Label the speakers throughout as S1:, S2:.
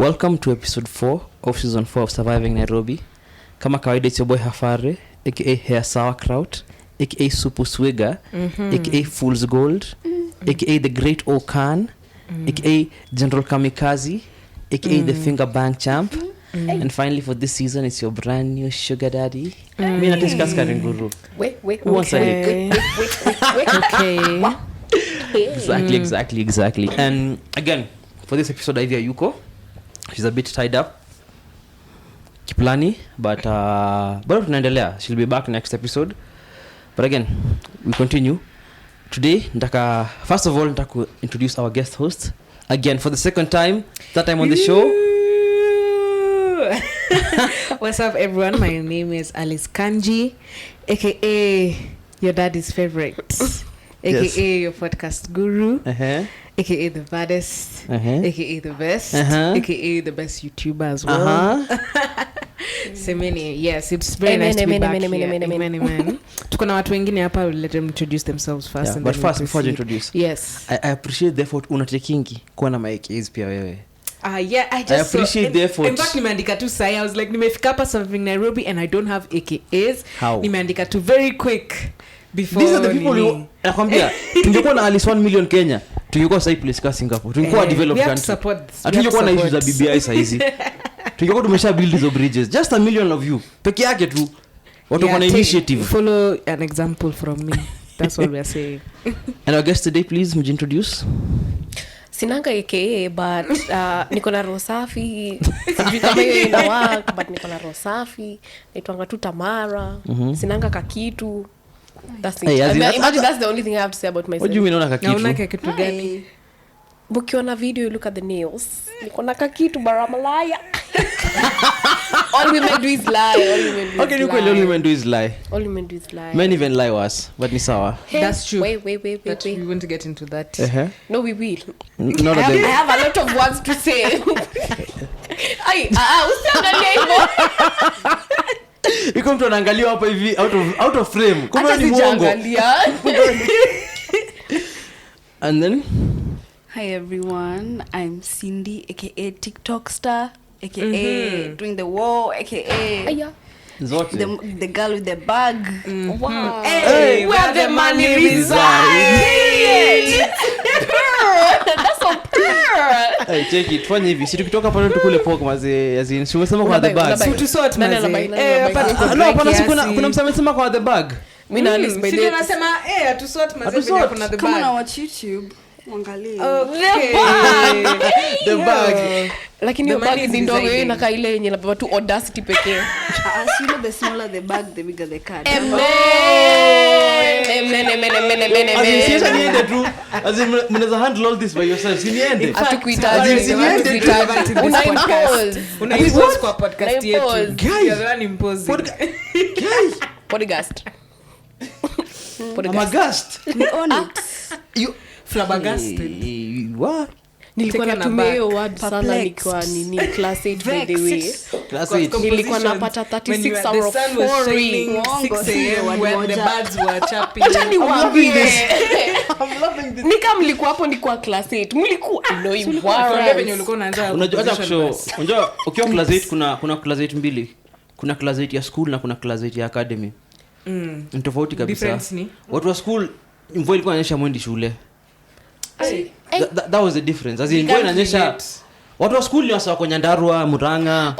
S1: Welcome to episode 4 of season 4 of Surviving Nairobi. Kama kawaida, it's your boy Hafare, aka Hair Sauerkraut, aka Supu Swigger, aka Fool's Gold, aka The Great Okan, aka General Kamikaze, aka The Finger Bang Champ. And finally for this season, it's your brand new sugar daddy. Me na discuss Karinguru.
S2: Wait.
S1: Okay.
S2: Okay.
S1: Exactly. And again, for this episode, Ivy Yuko. She's a bit tied up kiplani, but tunaendelea. She'll be back next episode. But again, we continue. Today, first of all, nitaka introduce our guest host again for the second time. That time on the show.
S2: What's up, everyone? My name is Alice Kanji, aka your daddy's favorite, aka your podcast guru, aka the baddest, aka the best, aka the best YouTuber as well. Semeni, yes, it's very nice to be back here. Many. Tukona watu wengine hapa, will let them introduce themselves first.
S1: Yeah,
S2: and
S1: but
S2: then
S1: first, before you introduce,
S2: yes,
S1: I appreciate the effort unatekingi kuwa na mic pia wewe.
S2: Yeah, I
S1: appreciate the effort.
S2: In fact, nimeandika tu sai. I was like, nimefika hapa Surviving Nairobi and I don't have AKAs.
S1: How?
S2: Nimeandika tu very quick before.
S1: These are the people nakwambia, tungekuwa na at least 1 million Kenya, tungekuwa sahi place ka Singapore. Tungekuwa developed country. Atungekuwa na issues za BBI saizi. Tungekuwa tumesha build those bridges. Just 1 million of you. Peke yake tu. Watu wana initiative.
S2: Follow an example from me. That's what we are saying.
S1: And our guest today, please, introduce.
S3: Sinanga AKA, but niko na roho safi. Sijui kama hiyo ina work, but niko na roho safi. Naitwanga tu Tamara. Sinanga kakitu. That's it.
S1: Hey,
S3: that's the only thing I have to say about myself.
S1: What do you mean una kakitu?
S2: Naona kitu gani?
S3: Bukiona video, you look at the nails. Niko na kakitu baramalaya. All women do is lie.
S1: Okay, you all women do is lie.
S3: All women do is lie.
S1: Men even lie worse, but ni sawa.
S2: That's true.
S3: Wait.
S2: We want to get into that.
S3: No, we will.
S1: I
S3: have a lot of words to say. Usiangalia hivyo.
S1: Iko mtu anaangalia hapa hivi out of frame. Kumbe ni muongo. And then
S4: hi everyone, I'm Cindy aka TikTok star aka doing the war aka the girl with the bag.
S3: Wow.
S2: Hey, where the money resides.
S3: That's so pure.
S1: Hey, check it. Fanya hivi. Si tukitoka pale tukule pork maze azin. Si umesema kwa the bag.
S2: To sort maze.
S1: Kuna msema kwa the bag.
S3: Mimi na Alice by the way.
S2: Tunasema to sort maze kuna the bag.
S4: Kama na watch YouTube angalia.
S1: The bag.
S3: Lakini hiyo bag ni ndogo, hiyo inakaa ile yenye labda tu audacity pekee.
S4: You know, the smaller the bag, the bigger the card.
S1: Niende tu. Mnaweza handle all this by yourself. Niende.
S3: Hatukuhitaji.
S2: Unaimpose kwa podcast yetu. Guys, impose.
S3: Podcast.
S1: I'm a guest.
S4: On it.
S1: You
S2: flabbergasted.
S1: What?
S3: Nilikuwa natumia hiyo word sana nikiwa class 8 by the way.
S1: Class 8.
S3: Nilikuwa napata 36 hours of pouring.
S2: 6 a.m. when the birds were chirping.
S3: I'm loving this.
S1: Nika
S3: mlikuwa hapo nilikuwa class 8. Mlikuwa annoying.
S1: Unajua ukiwa class 8 kuna class 8 mbili. Kuna class 8 ya school na kuna class 8 ya academy. Ni tofauti kabisa. Watu wa school mvua ilikuwa inanyesha mwendi shule. That was the difference. As in mvua inanyesha. Watu wa school ni wasa kwa Nyandarua, Murang'a.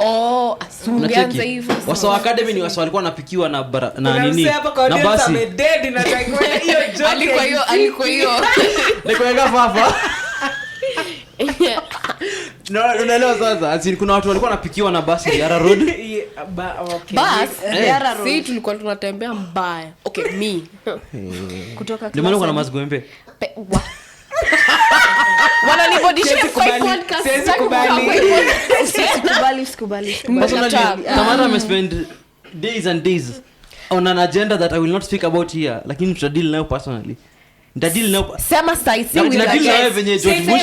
S3: Ungeanza hivyo.
S1: Wasa wa academy ni wasa walikuwa wanapikiwa na nini?
S2: Na basi. Dead na hiyo joke.
S3: Alikuwa hiyo.
S1: Nikuweka fafa. Unaelewa sasa. As in kuna watu walikuwa wanapikiwa na basi Yara Road.
S3: Bus Yara Road. Sisi tulikuwa tunatembea mbaya. Okay, me.
S4: Kutoka
S1: ndio maana kuna mazgombe.
S3: Wananibodisha kwa podcast.
S4: Sikubali.
S1: Tamara amespend days and days on an agenda that I will not speak about here, lakini tutadeal nayo personally. Nitadili na
S3: sema saizi
S1: with na venye George Bush.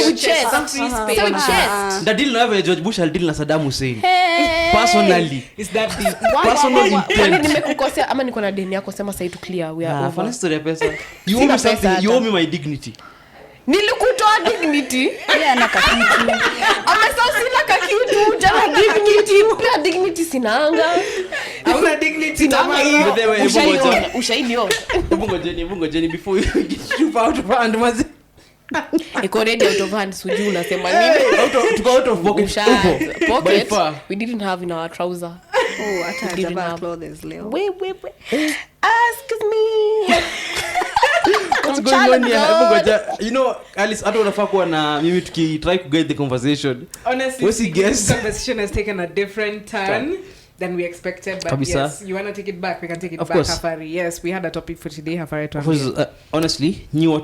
S1: Nitadili na venye George Bush alidili na Saddam Hussein. Personally.
S2: Is that the
S1: personal intent?
S3: Nimekukosea ama niko na deni yako, sema sasa to clear we are over.
S1: Funny story ya pesa. You owe me something, you owe me my dignity.
S3: Nilikutoa dignity.
S4: Yeah, na kakitu.
S3: Amesema sina kakitu. Jana dignity. Pia dignity sinanga.
S2: Hauna dignity kama hiyo.
S3: Ushainiona.
S1: Bungo Jenny before you get out of hand was.
S3: Iko ready out of hand suju unasema nini?
S1: Out of pocket.
S3: Pocket. We didn't have in our trouser.
S4: Oh, hata clothes leo.
S3: Wait. Excuse me.
S1: What's going on here? You know, Alice, I don't know if na mimi try to get the conversation.
S2: Honestly, this conversation has taken a different turn than we expected, but
S1: Kabisa.
S2: yes, you want to take it back, we can take it
S1: of
S2: back,
S1: course.
S2: Hafari. Yes, we had a topic for today, Hafari.
S1: Because honestly, you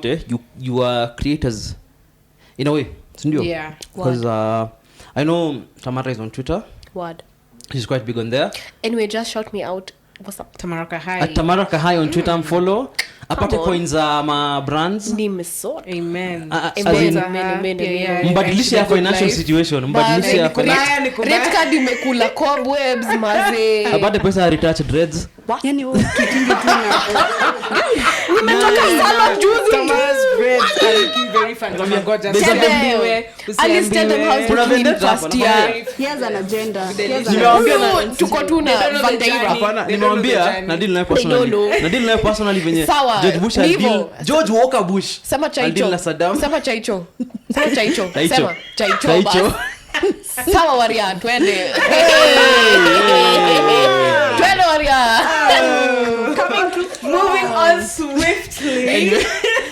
S1: are creators in a way.
S2: Yeah.
S1: Because I know Tamara is on Twitter.
S3: What?
S1: She's quite big on there.
S3: Anyway, just shout me out. What's up?
S2: Tamaraka High.
S1: At Tamaraka High on Twitter, follow. Apate coins ma brands.
S3: Nimesort.
S2: Amen.
S3: Amen.
S1: Mbadilishe ya financial situation. Mbadilishe ya financial.
S3: Red card imekula cobwebs maze.
S1: Apate pesa ya retouch dreads.
S4: Yani kitingi tu na.
S3: Nimetoka salon juzi.
S2: Tamara's dreads are looking very fun. Ngoja.
S3: Alice tell them how to clean first year.
S4: Here's an agenda.
S1: Nimewaambia na
S3: tuko tu na Vandeira.
S1: Hapana, nimewambia na deal nayo personally. Na deal nayo personally venye
S3: Sawa.
S1: George Bush deal. George Walker Bush.
S3: Sema chaicho.
S1: Deal na Saddam.
S3: Sema chaicho. Sema chaicho.
S1: Chaicho.
S3: Sema chaicho.
S1: Chaicho.
S3: Sawa waria, twende. Twende waria.
S2: Moving on swiftly.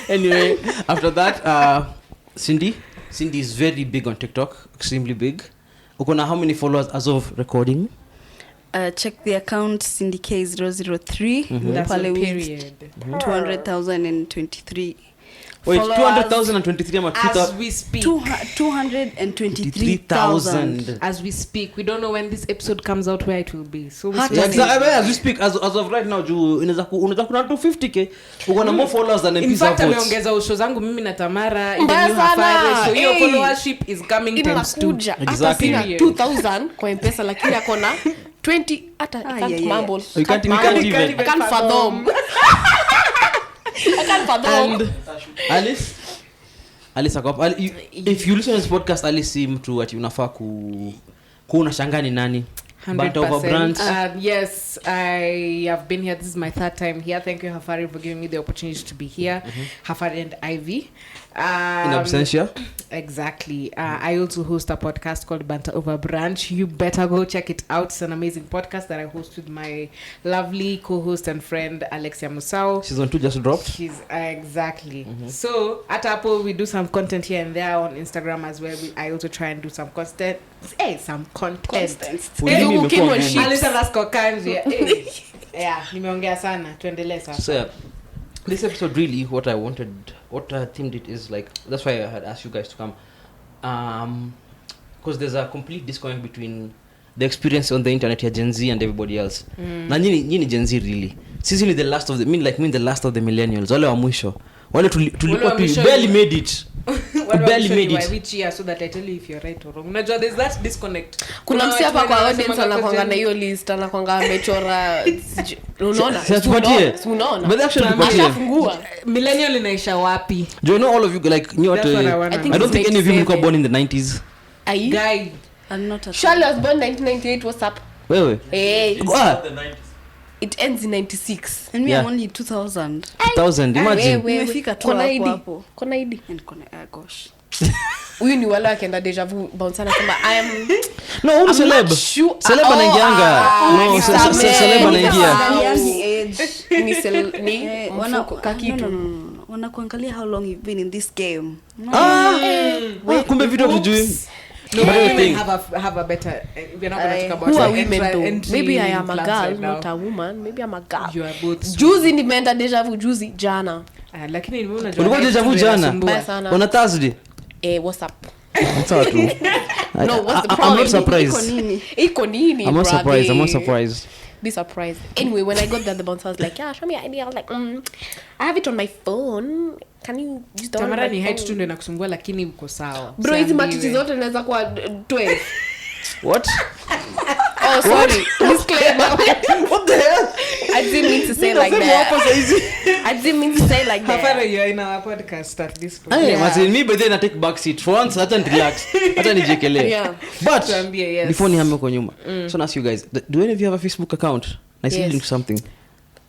S1: Anyway, after that, Cindy is very big on TikTok, extremely big. Ukona how many followers as of recording?
S4: Check the account Cindy K003.
S2: That's a
S4: Pale with
S2: period.
S4: 200,023.
S1: Wait, 200,023 ama
S2: As we speak.
S4: 223,000.
S2: As we speak. We don't know when this episode comes out where it will be. So we
S1: Yeah, exactly. As we speak, as of right now, unaweza kuna 250k. Uko na more followers than
S2: in
S1: MPs
S2: fact,
S1: votes.
S2: ameongeza usho zangu mimi na Tamara.
S3: Mbaya
S2: Even you have
S3: sana.
S2: so your
S3: Hey.
S2: followership is coming times 2.
S3: Inakuja. Hata
S1: Exactly.
S3: sina 2,000 kwa Mpesa lakini akona 20 hata I can't mumble.
S1: You can't even.
S3: I can't fathom. I can't fathom.
S1: And Alice if you listen to this podcast, Alice si mtu ati unafaa kuona shangani nani
S2: 100%. Yes, I have been here. This is my third time here. Thank you, Hafari, for giving me the opportunity to be here. Hafari and Ivy.
S1: in absentia.
S2: Exactly. I also host a podcast called Banter Over Branch. You better go check it out. It's an amazing podcast that I host with my lovely co-host and friend Alexia Musao.
S1: Season 2 just dropped.
S2: She's exactly. So at Apple we do some content here and there on Instagram as well. I also try and do some content. Some content.
S1: Ulimi imekuwa nene.
S2: Alisa Lasko Kanji. Yeah, nimeongea sana. Tuendelee sasa.
S1: So yeah, this episode really what I themed it is like, that's why I had asked you guys to come, because there's a complete disconnect between the experience on the internet ya Gen Z and everybody else. Na nyini Gen Z really, sisi ni the last of the the last of the millennials, wale wa mwisho, wale tulikuwa barely made it. Barely made it.
S2: Which year, so that I tell you if you're right or wrong. Unajua there's that disconnect.
S3: Kuna msi hapa kwa audience anakuanga na hiyo list, anakuanga amechora. Unaona? Unaona?
S1: But actually
S3: Ashafungua.
S2: Millennial inaisha wapi?
S1: Do you know all of you like I don't think any of you were born in the 90s.
S3: Ai.
S2: Guy.
S4: I'm not at
S3: Charlie was born 1998. What's up?
S1: Wewe.
S3: Hey.
S1: What?
S3: It ends in 96.
S4: And me
S1: Yeah.
S4: I'm only 2000.
S1: 2000, imagine.
S4: Nimefika tu
S3: Kona
S4: hapo
S3: ID.
S4: hapo.
S3: Kona ID.
S4: And gosh.
S3: Huyu ni wala akienda deja vu bounce anasema I am
S1: No, huyu celeb.
S3: sure.
S1: Celeb anaingianga. No, celeb anaingia.
S3: Ni mfuko kakitu.
S4: Wanakuangalia how long you've been in this game.
S1: Kumbe vitu tujui.
S2: No, women have a better. We're not going to talk about
S3: Who are
S2: the
S3: women though?
S2: entry
S3: Maybe I am a
S2: plans
S3: girl,
S2: right now.
S3: not a woman. Maybe I'm a girl.
S2: You are both.
S3: Juzi nimeenda deja vu juzi jana.
S2: Lakini ni unajua.
S1: Ulikuwa deja vu jana?
S3: Mbaya sana.
S1: On a Thursday.
S3: What's up?
S1: Sawa tu.
S3: No, what's the
S1: I'm
S3: problem?
S1: not surprised.
S3: Iko nini?
S1: I'm not surprised.
S3: Be surprised. Anyway, when I got there, the bouncer was like, yeah, show me your ID. I was like, I have it on my phone. Can you just download
S2: Tamara
S3: my
S2: ni height
S3: phone?
S2: tu ndio inakusumbua lakini uko sawa.
S3: Bro, hizi matiti zote naweza kuwa 12.
S1: What?
S3: Oh, sorry. Disclaimer.
S1: What the hell?
S3: I didn't mean to say like that. I didn't mean to say like that.
S2: How far are you in our podcast at this point?
S1: Hey, yeah. Me but then I take back seat for once. Hata relax. Hata nijekele.
S3: Yeah.
S1: But
S2: yes.
S1: before ni hame kwa nyuma. So ask you guys, do any of you have a Facebook account? Nice
S3: Yes.
S1: link to something.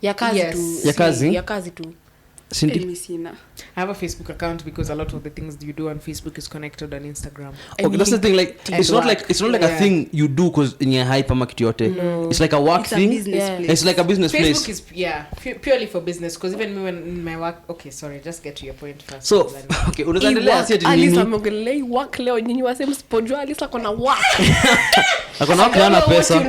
S3: Ya kazi
S2: Yes.
S3: tu.
S1: Ya kazi?
S3: Ya kazi tu.
S1: Cindy?
S2: I have a Facebook account because a lot of the things you do on Facebook is connected on Instagram.
S1: Okay, that's the thing. Like, it's not like a thing you do because in your hype market yote.
S3: No.
S1: It's like a work thing.
S4: A business place.
S1: It's like a business
S2: Facebook
S1: place.
S2: is purely for business because even me when in my work. Okay, sorry, just get to your point first.
S1: So okay, unaendelea si ati
S3: Alisa
S1: nini?
S3: ameongelea work leo nyinyi wase msipojua Alisa kona work.
S1: Akona wakana pesa.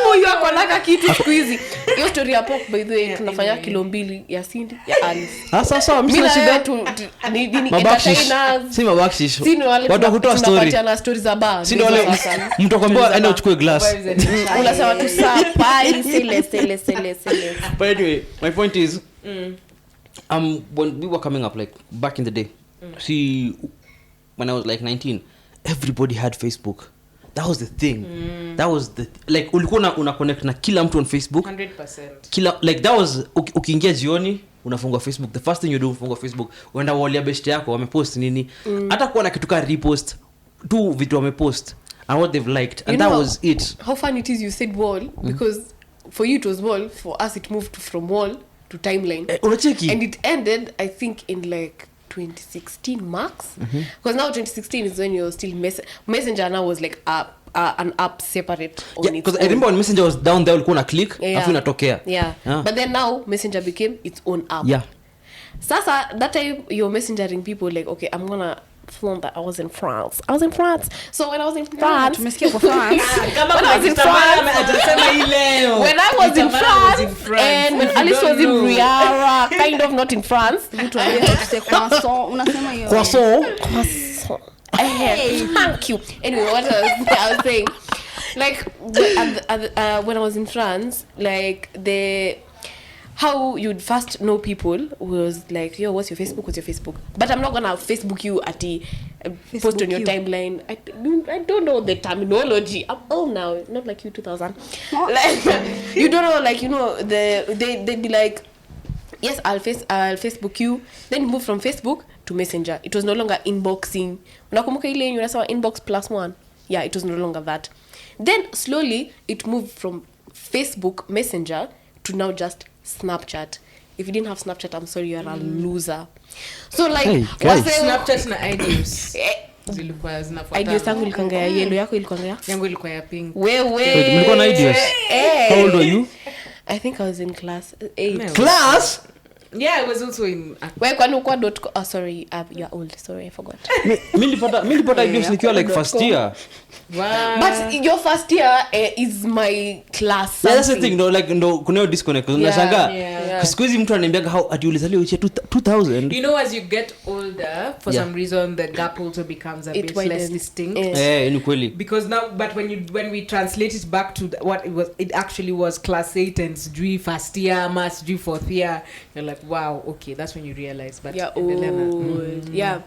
S3: Huyu akonaka kitu siku hizi. Hiyo story hapo by the way tunafanya kilo 2 ya Cindy ya Alice.
S1: Sasa mimi sina shida.
S3: Ni
S1: Mabakshish. Si mabakshish. Watu hutoa story.
S3: Tunapatiana stories za bar.
S1: Si ndio wale mtu akwambia aenda uchukue glass.
S3: Unasema tu saa pai sele.
S1: But anyway, my point is when we were coming up like back in the day. See, when I was like 19, everybody had Facebook. That was the thing. That was the like ulikuwa una connect na kila mtu on Facebook.
S2: 100%.
S1: Kila like that was ukiingia jioni unafungua Facebook. The first thing you do unafungua Facebook. Uenda walia best yako wamepost nini. Hata kuwa na kitu ka repost tu vitu wamepost and what they've liked and that was it.
S3: How fun it is you said wall because for you it was wall, for us it moved from wall to timeline.
S1: Unacheki?
S3: And it ended I think in like 2016 max because now 2016 is when you're still messenger now was like an app separate on its
S1: because I remember when Messenger was down there ulikuwa una click afu inatokea.
S3: Yeah. But then now Messenger became its own app.
S1: Yeah.
S3: Sasa that time you're messengering people like okay I'm gonna film that I was in France. So when I was in France,
S4: tumesikia kwa France.
S3: When I was in France, and when Alice was in Riara, kind of not in France.
S4: Mtu anayesema croissant, unasema hiyo.
S1: Croissant.
S3: Thank you. Anyway, what I was saying, like when I was in France, like how you'd first know people was like, yo, what's your Facebook? But I'm not gonna Facebook you at the post on your timeline. I don't know the terminology. I'm old now, not like you 2000. Like you don't know, like you know they'd be like, yes, I'll Facebook you. Then move from Facebook to Messenger. It was no longer inboxing. Unakumbuka ile yenye unasema inbox +1? Yeah, it was no longer that. Then slowly it moved from Facebook Messenger to now just Snapchat. If you didn't have Snapchat, I'm sorry, you're a loser. So like
S2: Snapchat na ideas zilikuwa zinafuatana.
S3: Ideas yangu ilikuwa ya yellow, yako ilikuwa ya?
S2: Yangu ilikuwa ya pink.
S3: Wewe.
S1: Mlikuwa na ideas? How old were you?
S3: I think I was in class 8.
S1: Class?
S2: Yeah, I was also in
S3: Wewe kwani uko .com? Oh sorry, you're old. Sorry, I forgot.
S1: Mimi nilipata ideas nikiwa like first year.
S2: Wow.
S3: But your first year is my class.
S1: Yeah, that's the thing, no, kuna disconnect. Unashangaa.
S2: Yeah.
S1: Siku hizi mtu ananiambia how ati ulizaliwa uche 2000.
S2: You know, as you get older, for some reason the gap also becomes a bit less distinct.
S1: Ni kweli.
S2: Because now, but when we translate it back to what it actually was class 8 and sijui first year, mass sijui fourth year, you're like, wow, okay, that's when you realize. But
S3: yeah, old. Yeah.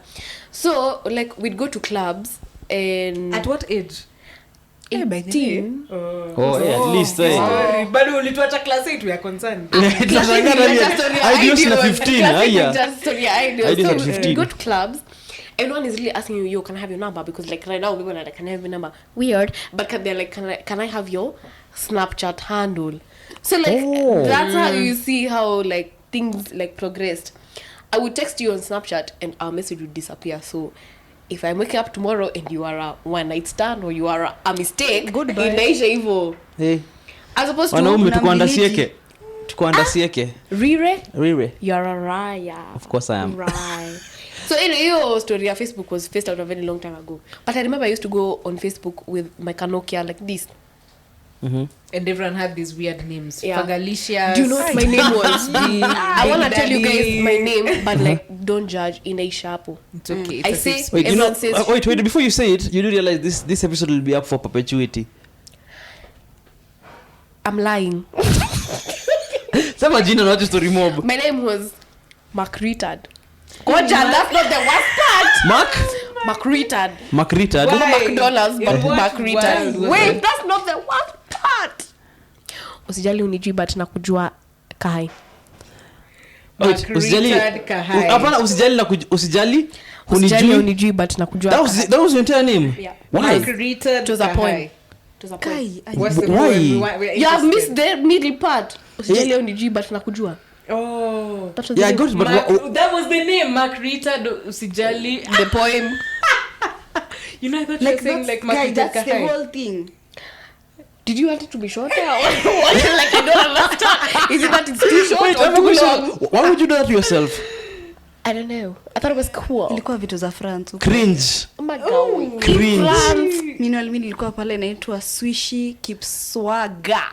S3: So like we'd go to clubs and
S2: at what age?
S3: 18.
S1: At least
S2: sorry, but ulituacha class 8 we are concerned.
S1: Ideas na 15.
S3: So we go to clubs. Everyone is really asking you, yo, can I have your number? Because like right now, people are like, can I have your number? Weird. But they're like, can I have your Snapchat handle? So like, that's how you see how like things like progressed. I would text you on Snapchat and our message would disappear. So if I'm waking up tomorrow and you are a one night stand or you are a mistake, inaisha hivyo. As opposed to
S1: wanaume tukuandasieke. Rire.
S3: You're a raya.
S1: Of course I am.
S3: Right. So your story of Facebook was faced out a very long time ago. But I remember I used to go on Facebook with my Nokia like this.
S2: And everyone had these weird names.
S3: Yeah.
S2: Fagalicia.
S3: Do you know what my name was? I want to tell you guys my name, but like, don't judge. Inaishapo.
S2: It's okay.
S3: I say,
S1: wait,
S3: everyone says.
S1: Wait. Before you say it, you do realize this episode will be up for perpetuity.
S3: I'm lying.
S1: Sema jina na watu story mob.
S3: My name was Mark Retard. Goja, that's not the worst part. Macretard.
S1: Macretard.
S3: Not McDonald's, but Macretard. Wait,
S2: it?
S3: that's not the worst part. Usijali unijui but nakujua Kahai.
S2: Macretard Kahai.
S1: Hapana, usijali
S3: unijui but nakujua.
S1: That was your entire name.
S3: Yeah.
S1: Why?
S2: Macretard
S3: To the
S2: Kahai.
S3: point. To the point.
S2: What's the
S1: Why?
S2: point? We're
S3: You have
S2: interested.
S3: missed the middle part. Usijali unijui but nakujua.
S2: Oh.
S3: That was
S1: Yeah, I
S3: the
S1: got it, but
S2: That was the name, Macretard Usijali.
S3: the poem.
S2: You know, I thought you
S4: Like
S2: were saying
S4: that's,
S2: like
S4: guy,
S2: Macretard
S4: that's the
S2: Kahai.
S4: whole thing.
S3: Did you want it to be shorter? Like I don't understand. Is it that it's too short
S1: wait, I
S3: or
S1: have a
S3: too
S1: question.
S3: long?
S1: Why would you do that to yourself?
S3: I don't know. I thought it was cool.
S4: Ilikuwa vitu za France huko.
S1: Cringe.
S3: Oh my god.
S1: Cringe.
S4: Meanwhile, mimi nilikuwa pale naitwa Swishy Kipswaga.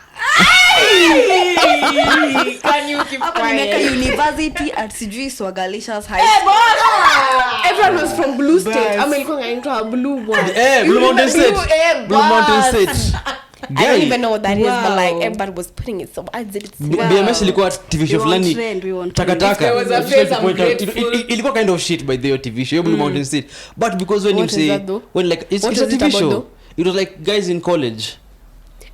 S2: Can you keep
S4: Hapa nimeka
S2: quiet?
S4: university at sijui Swagalicious High School.
S3: Everyone was from Blue State.
S2: Bas.
S3: I mean, ilikuwa Blue one.
S1: Blue Mountain State. Blue Mountain State.
S3: I don't even know what that is, but
S2: Wow.
S3: like everybody was putting it so as it's
S1: BMS ilikuwa TV show
S4: We want
S1: fulani
S4: trend, we want
S1: takataka.
S2: If there was a
S1: I just like
S2: phase,
S1: to point
S2: I'm
S1: out,
S2: grateful.
S1: ilikuwa kind of shit by the TV show, Blue Mountain State. But because when
S3: What
S1: you
S3: is
S1: say
S3: that though?
S1: when like it's
S3: What
S1: a
S3: was it
S1: TV
S3: about
S1: show,
S3: though?
S1: it was like guys in college.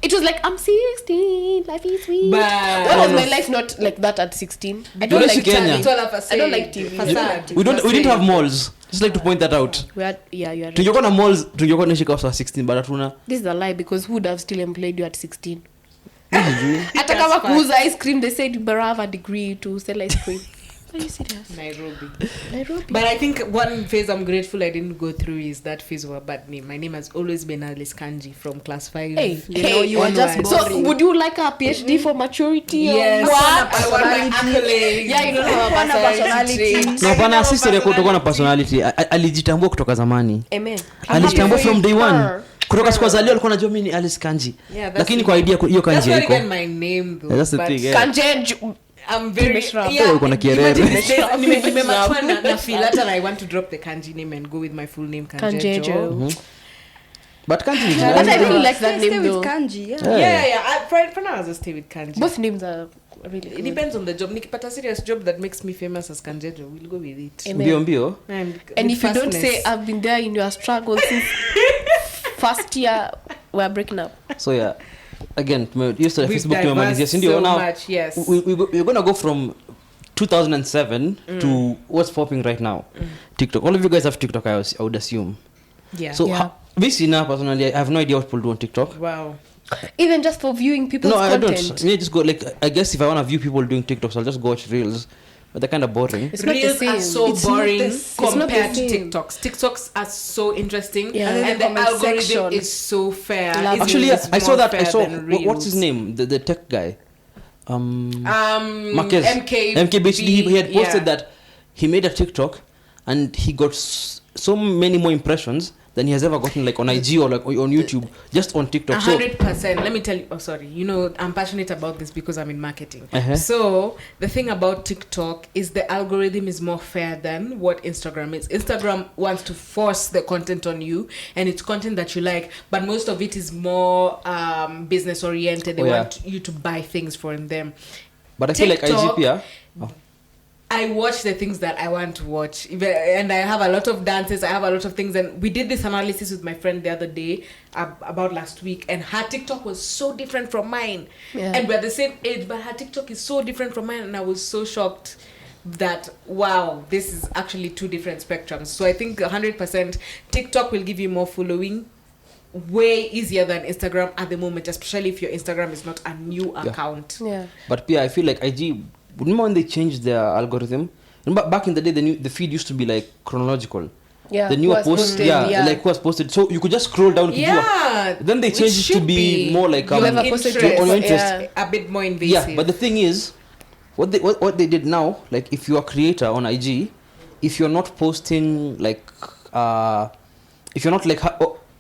S3: It was like I'm 16, life is sweet.
S2: But-
S3: Why was my life not like that at 16? I don't
S1: Unless
S3: like
S1: you Kenya.
S3: TV.
S2: It's all of us.
S3: I don't like TV.
S2: Facade.
S1: We didn't have malls. Just like to point that out.
S3: We had, yeah, you are right.
S1: Tungekuwa na malls, tungekuwa nashika after 16 but hatuna.
S3: This is a lie because who would have still employed you at 16?
S2: That's
S3: Hata kama
S2: fast.
S3: kuuza ice cream, they said you better have a degree to sell ice cream. Are you serious?
S2: Nairobi. But I think one phase I'm grateful I didn't go through is that phase of a bad name. My name has always been Alice Kanji from class 5.
S3: Hey,
S4: You know, you are just
S2: onwards.
S3: So
S4: boring.
S3: would you like a PhD for maturity?
S2: Yes.
S3: Or what?
S2: I want my accolades.
S3: Yeah, you don't have a
S4: Hapana
S3: personality.
S4: personality.
S1: Na hapana sister yako kutoka na personality. Alijitambua kutoka zamani.
S3: Amen.
S1: Alijitambua from day one.
S3: Her.
S1: Kutoka siku azalio alikuwa anajua mimi ni Alice Kanji.
S2: Yeah, that's
S1: Lakini
S2: the-
S1: kwa idea hiyo
S2: That's
S1: kanji
S2: not
S1: haiko.
S2: even my name though.
S1: Yeah, that's the
S2: but
S1: thing, yeah.
S3: Kanjenju.
S2: I'm very
S3: Nimeshrub.
S2: yeah.
S1: Uko na kierere.
S2: Nimematwa na feel hata na I want to drop the kanji name and go with my full name Kanjejo.
S3: Kanjejo.
S1: But Kanji is
S3: But I
S1: nice.
S3: really like that
S4: Stay
S3: name
S4: with
S3: though.
S4: Kanji, yeah.
S2: Yeah. For now, I'll just stay with kanji.
S3: Both names are really
S2: It
S3: good.
S2: depends on the job. Nikipata serious job that makes me famous as Kanjejo, we'll go with it.
S3: Amen.
S1: Mbio mbio.
S2: And
S3: And
S2: with
S3: if you don't
S2: fastness.
S3: say I've been there in your struggle since first year, we're breaking up.
S1: So yeah. Again, used to
S2: We've
S1: Facebook
S2: diversed
S1: tumemalizia si ndio
S2: so
S1: now.
S2: much, yes.
S1: We're going to go from 2007 to what's popping right now. TikTok. All of you guys have TikTok, I would assume.
S2: Yeah.
S1: So
S3: Yeah.
S1: this now personally, I have no idea what people do on TikTok.
S2: Wow.
S3: Even just for viewing people's
S1: No, I
S3: content.
S1: don't. Me just go like I guess if I want to view people doing TikToks, I'll just go watch reels. But they're kind of boring.
S3: It's not the
S2: Reels
S3: same.
S2: are so
S3: It's not
S2: boring
S3: the s- it's not the
S2: compared to
S3: same.
S2: TikToks. TikToks are so interesting,
S3: Yeah.
S2: and
S4: And
S2: the
S4: then the comment
S2: algorithm
S4: section.
S2: is so fair.
S3: Love
S2: It's
S1: Actually,
S2: just
S1: yeah, I saw
S2: more
S1: that. I
S2: fair
S1: saw
S2: than
S1: what's his
S2: Reels.
S1: name? The tech guy. Marquez.
S2: MK.
S1: MKBHD. He had posted
S2: yeah.
S1: that he made a TikTok, and he got so many more impressions than he has ever gotten like on IG or like on YouTube, just on TikTok. So
S2: 100%. Let me tell you. Oh, sorry. You know, I'm passionate about this because I'm in marketing.
S1: Uh-huh.
S2: So the thing about TikTok is the algorithm is more fair than what Instagram is. Instagram wants to force the content on you, and it's content that you like, but most of it is more business oriented. They
S1: Oh, yeah.
S2: want you to buy things from them.
S1: but I feel like
S2: TikTok,
S1: IG, yeah.
S2: I watch the things that I want to watch, and I have a lot of dances. I have a lot of things, and we did this analysis with my friend the other day about last week, and her TikTok was so different from mine,
S3: Yeah.
S2: and we're the same age, but her TikTok is so different from mine, and I was so shocked that wow, this is actually two different spectrums. So I think 100% TikTok will give you more following, way easier than Instagram at the moment, especially if your Instagram is not a new account.
S3: Yeah.
S1: But yeah, I feel like IG. Remember when they changed their algorithm? Remember back in the day, the feed used to be like chronological.
S3: Yeah.
S1: The
S3: Who
S1: newer
S3: has
S1: posts,
S3: posted,
S1: yeah, like who has posted. So you could just scroll down.
S2: Yeah.
S1: Then they
S2: which
S1: changed it to
S2: should
S1: be more like
S2: your
S3: Whoever posted
S2: interest,
S1: on your interest.
S3: Yeah.
S2: a bit more invasive.
S1: Yeah, but the thing is, what they did now, like if you're a creator on IG, if you're not posting like if you're not like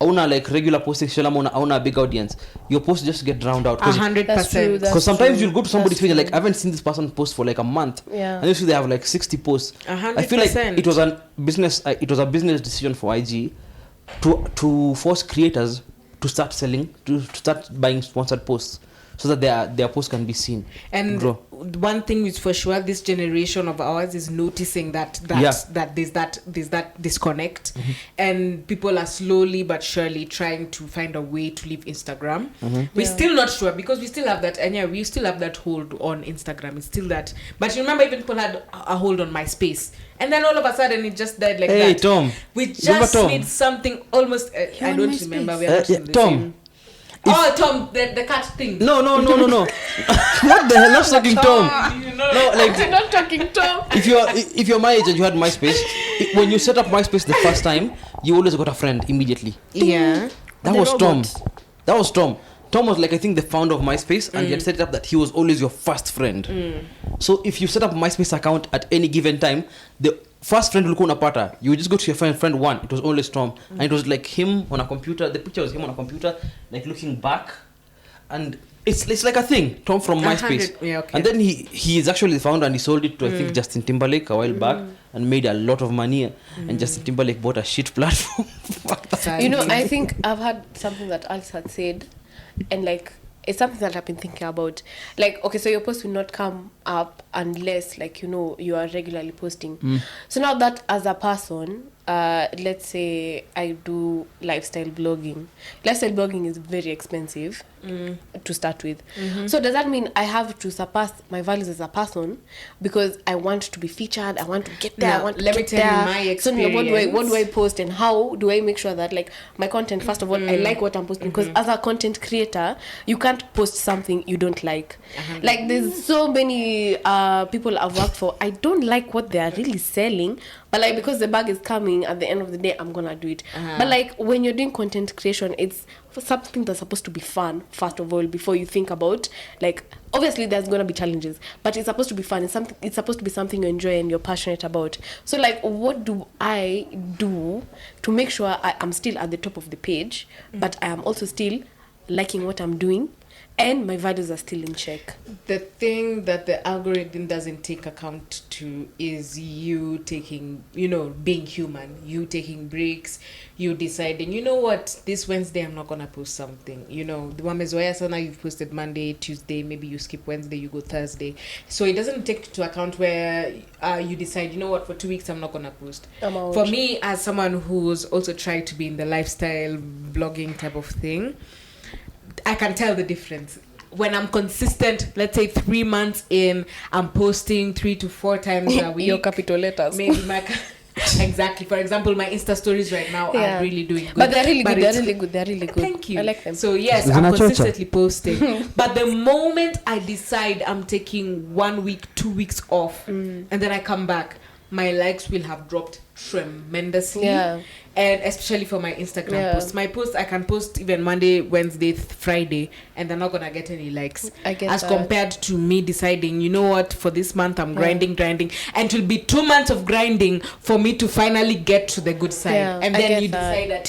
S1: own like regular posting own a big audience, your posts just get drowned out.
S2: 100%.
S3: That's true,
S1: Because sometimes
S3: true.
S1: you'll go to somebody's
S3: That's
S1: page and like
S3: true.
S1: I haven't seen this person post for like a month,
S3: Yeah.
S1: and you see they have like 60 posts.
S2: 100%.
S1: I feel like it was a business decision for IG to force creators to start selling, to start buying sponsored posts. so that their posts can be seen
S2: and
S1: grow.
S2: One thing is for sure, this generation of ours is noticing that there's that disconnect, and people are slowly but surely trying to find a way to leave Instagram. We're still not sure, because we still have that, and we still have that hold on Instagram. It's still that, but you remember, even people had a hold on MySpace, and then all of a sudden it just died like that.
S1: Hey Tom,
S2: we just need something almost. I don't remember. We are not in the
S1: Tom.
S2: same. Tom, the cat thing.
S1: No. What the hell? Not talking Tom. No, like
S3: You're not talking Tom.
S1: If you're my age and you had MySpace, when you set up MySpace the first time, you always got a friend immediately.
S2: Yeah.
S1: That was Tom. That was Tom. Tom was like, I think, the founder of MySpace, and he had set it up that he was always your first friend. So if you set up a MySpace account at any given time, the first friend will go on a pata. You would just go to your friend one. It was always Tom, and it was like him on a computer. The picture was him on a computer, like looking back, and it's like a thing. Tom from MySpace.
S2: Yeah, okay.
S1: And then he is actually the founder, and he sold it to I think Justin Timberlake a while back, and made a lot of money. And Justin Timberlake bought a shit platform.
S3: You know, I think I've had something that Alice had said, and like it's something that I've been thinking about. Like, okay, so your post will not come up unless, like, you know, you are regularly posting. So now that as a person, let's say I do lifestyle blogging. Lifestyle blogging is very expensive to start with. So does that mean I have to surpass my values as a person because I want to be featured? I want to get there.
S2: Now,
S3: I want to
S2: let me
S3: get
S2: tell
S3: there.
S2: you my
S3: So what do I post, and how do I make sure that, like, my content, first of all, I like what I'm posting? Because as a content creator, you can't post something you don't like. Like, there's so many people I've worked for, I don't like what they are really selling, but like, because the bag is coming at the end of the day, I'm gonna do it. But like, when you're doing content creation, it's something that's supposed to be fun, first of all, before you think about, like, obviously there's gonna be challenges, but it's supposed to be fun. It's supposed to be something you enjoy and you're passionate about. So like, what do I do to make sure I'm still at the top of the page, but I am also still liking what I'm doing, and my values are still in check?
S2: The thing that the algorithm doesn't take account to is you taking, being human, you taking breaks, you deciding, you know what, this Wednesday I'm not gonna post something. The wamezoea sana, you've posted Monday, Tuesday, maybe you skip Wednesday, you go Thursday. So it doesn't take into account where you decide, you know what, for 2 weeks I'm not gonna post. For me, as someone who's also tried to be in the lifestyle blogging type of thing, I can tell the difference. When I'm consistent, let's say 3 months in, I'm posting 3 to 4 times a week.
S3: Your capital letters.
S2: Maybe exactly. For example, my Insta stories right now are really doing good.
S3: But they're really good. They're really good.
S2: Thank you.
S3: I like them.
S2: So yes, I'm consistently posting. But the moment I decide I'm taking 1 week, 2 weeks off, and then I come back, my likes will have dropped tremendously. And especially for my Instagram posts. My posts, I can post even Monday, Wednesday, Friday, and they're not going to get any likes. As compared to me deciding, you know what, for this month I'm grinding. And it will be 2 months of grinding for me to finally get to the good side. And then you decide that,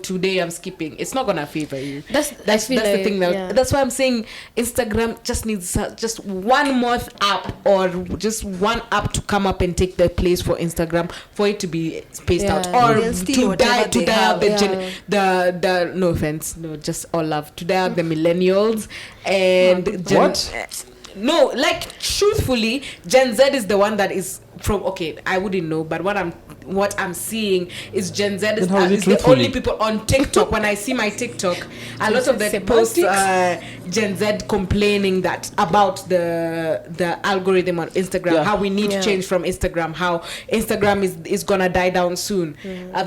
S2: today I'm skipping. It's not going to favor you. That's the thing. That's why I'm saying Instagram just needs just one more app, or just one app to come up and take the place for Instagram, for it to be spaced out. Or to die out the no offense, no, just all love, to die out the millennials and no, like, truthfully, Gen Z is the one that is from, okay, I wouldn't know, but what I'm seeing is Gen Z is the only people on TikTok. When I see my TikTok, a lot of the posts Gen Z complaining about the algorithm on Instagram, how we need change from Instagram, how Instagram is gonna die down soon.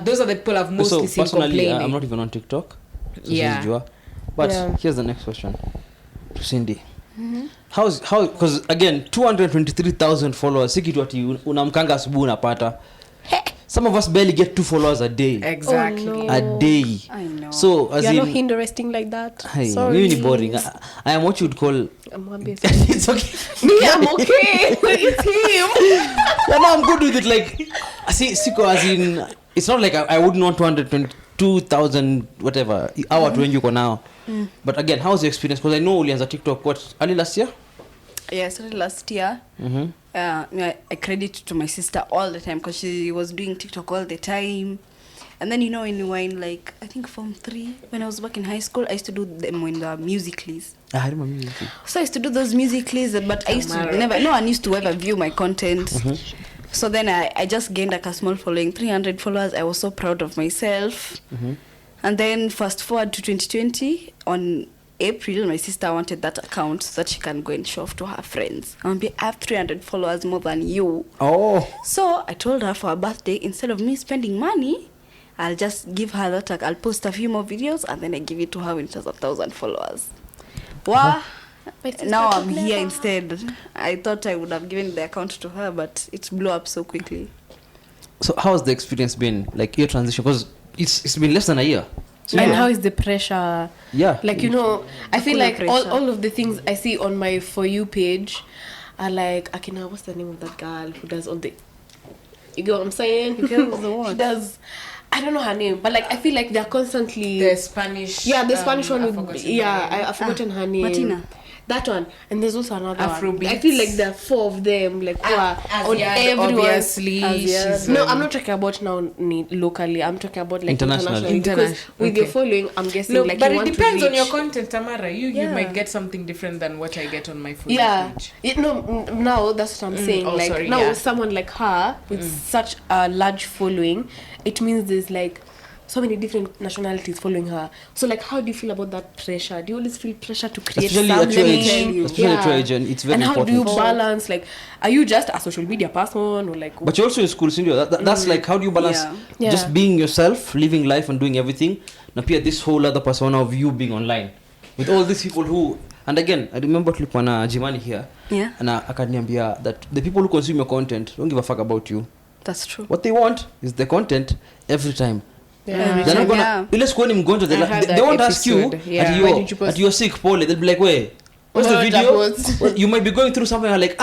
S2: Those are the people I've mostly seen complaining.
S1: I'm not even on TikTok. So but here's the next question to Cindy. How because again 223,000 followers, si kitu ati unamkanga asubuhi unapata. Some of us barely get 2 followers a day.
S2: Exactly.
S3: Oh, no.
S1: A day.
S2: I know.
S1: So as
S3: you're not interesting like that.
S1: Sorry. Really boring. I am what you'd call. It's okay.
S3: Me, I'm okay. It's him.
S1: No, I'm good with it. Like, see, Siko, as in, it's not like I wouldn't want 222,000 whatever hour to when you go now. But again, how's the experience? Because I know Ulianza TikTok early last year.
S4: Yeah, I started last year. I credit to my sister all the time because she was doing TikTok all the time. And then, when you were in, like, I think Form 3, when I was back in high school, I used to do them in the Musical.lys.
S1: I remember music.
S4: So I used to do those Musical.lys, but I used to no one used to ever view my content. So then I just gained like a small following, 300 followers. I was so proud of myself. And then fast forward to 2020, on April, my sister wanted that account so that she can go and show off to her friends. I have 300 followers more than you.
S1: Oh.
S4: So I told her for her birthday, instead of me spending money, I'll just give her that. I'll post a few more videos and then I give it to her when she has 1,000 followers. Wow. Now I'm here instead. I thought I would have given the account to her, but it blew up so quickly.
S1: So how has the experience been, like your transition? Because it's been less than a year.
S3: So and how is the pressure?
S1: Yeah.
S3: Like, I feel like all of the things I see on my For You page are like, Akina, what's the name of that girl who does all the... You get what I'm saying?
S4: The what?
S3: She does... I don't know her name, but like I feel like they're constantly...
S2: The Spanish...
S3: Yeah, the Spanish one. I've forgotten her name.
S4: Martina.
S3: That one. And there's also another
S2: Afrobeats.
S3: one. I feel like there are 4 of them. Like, on everyone.
S2: Obviously.
S3: No, I'm not talking about now locally. I'm talking about like internationally. Because with your following, I'm guessing
S2: No,
S3: like
S2: but
S3: you
S2: it
S3: want
S2: depends
S3: to
S2: on your
S3: reach.
S2: content, Tamara. You might get something different than what I get on my For You page.
S3: Now that's what I'm saying. With someone like her with such a large following, it means there's like so many different nationalities following her. So like, how do you feel about that pressure? Do you always feel pressure to create
S1: especially
S3: something?
S1: at your age, especially at your age, and it's very
S3: and
S1: important.
S3: how do you balance? Like, are you just a social media person or like?
S1: But you're also in school, Cindy. That's like, how do you balance just being yourself, living life, and doing everything? Now, appear this whole other persona of you being online with all these people who. And again, I remember tulikuwa na Jimani here.
S4: Yeah.
S1: And akaniambia that the people who consume your content don't give a fuck about you.
S4: That's true.
S1: What they want is the content every time.
S3: Yeah.
S1: They're not gonna unless when him going to they won't ask you at you're sick, Paul. They'll be like, wait, what's the video? You might be going through something like,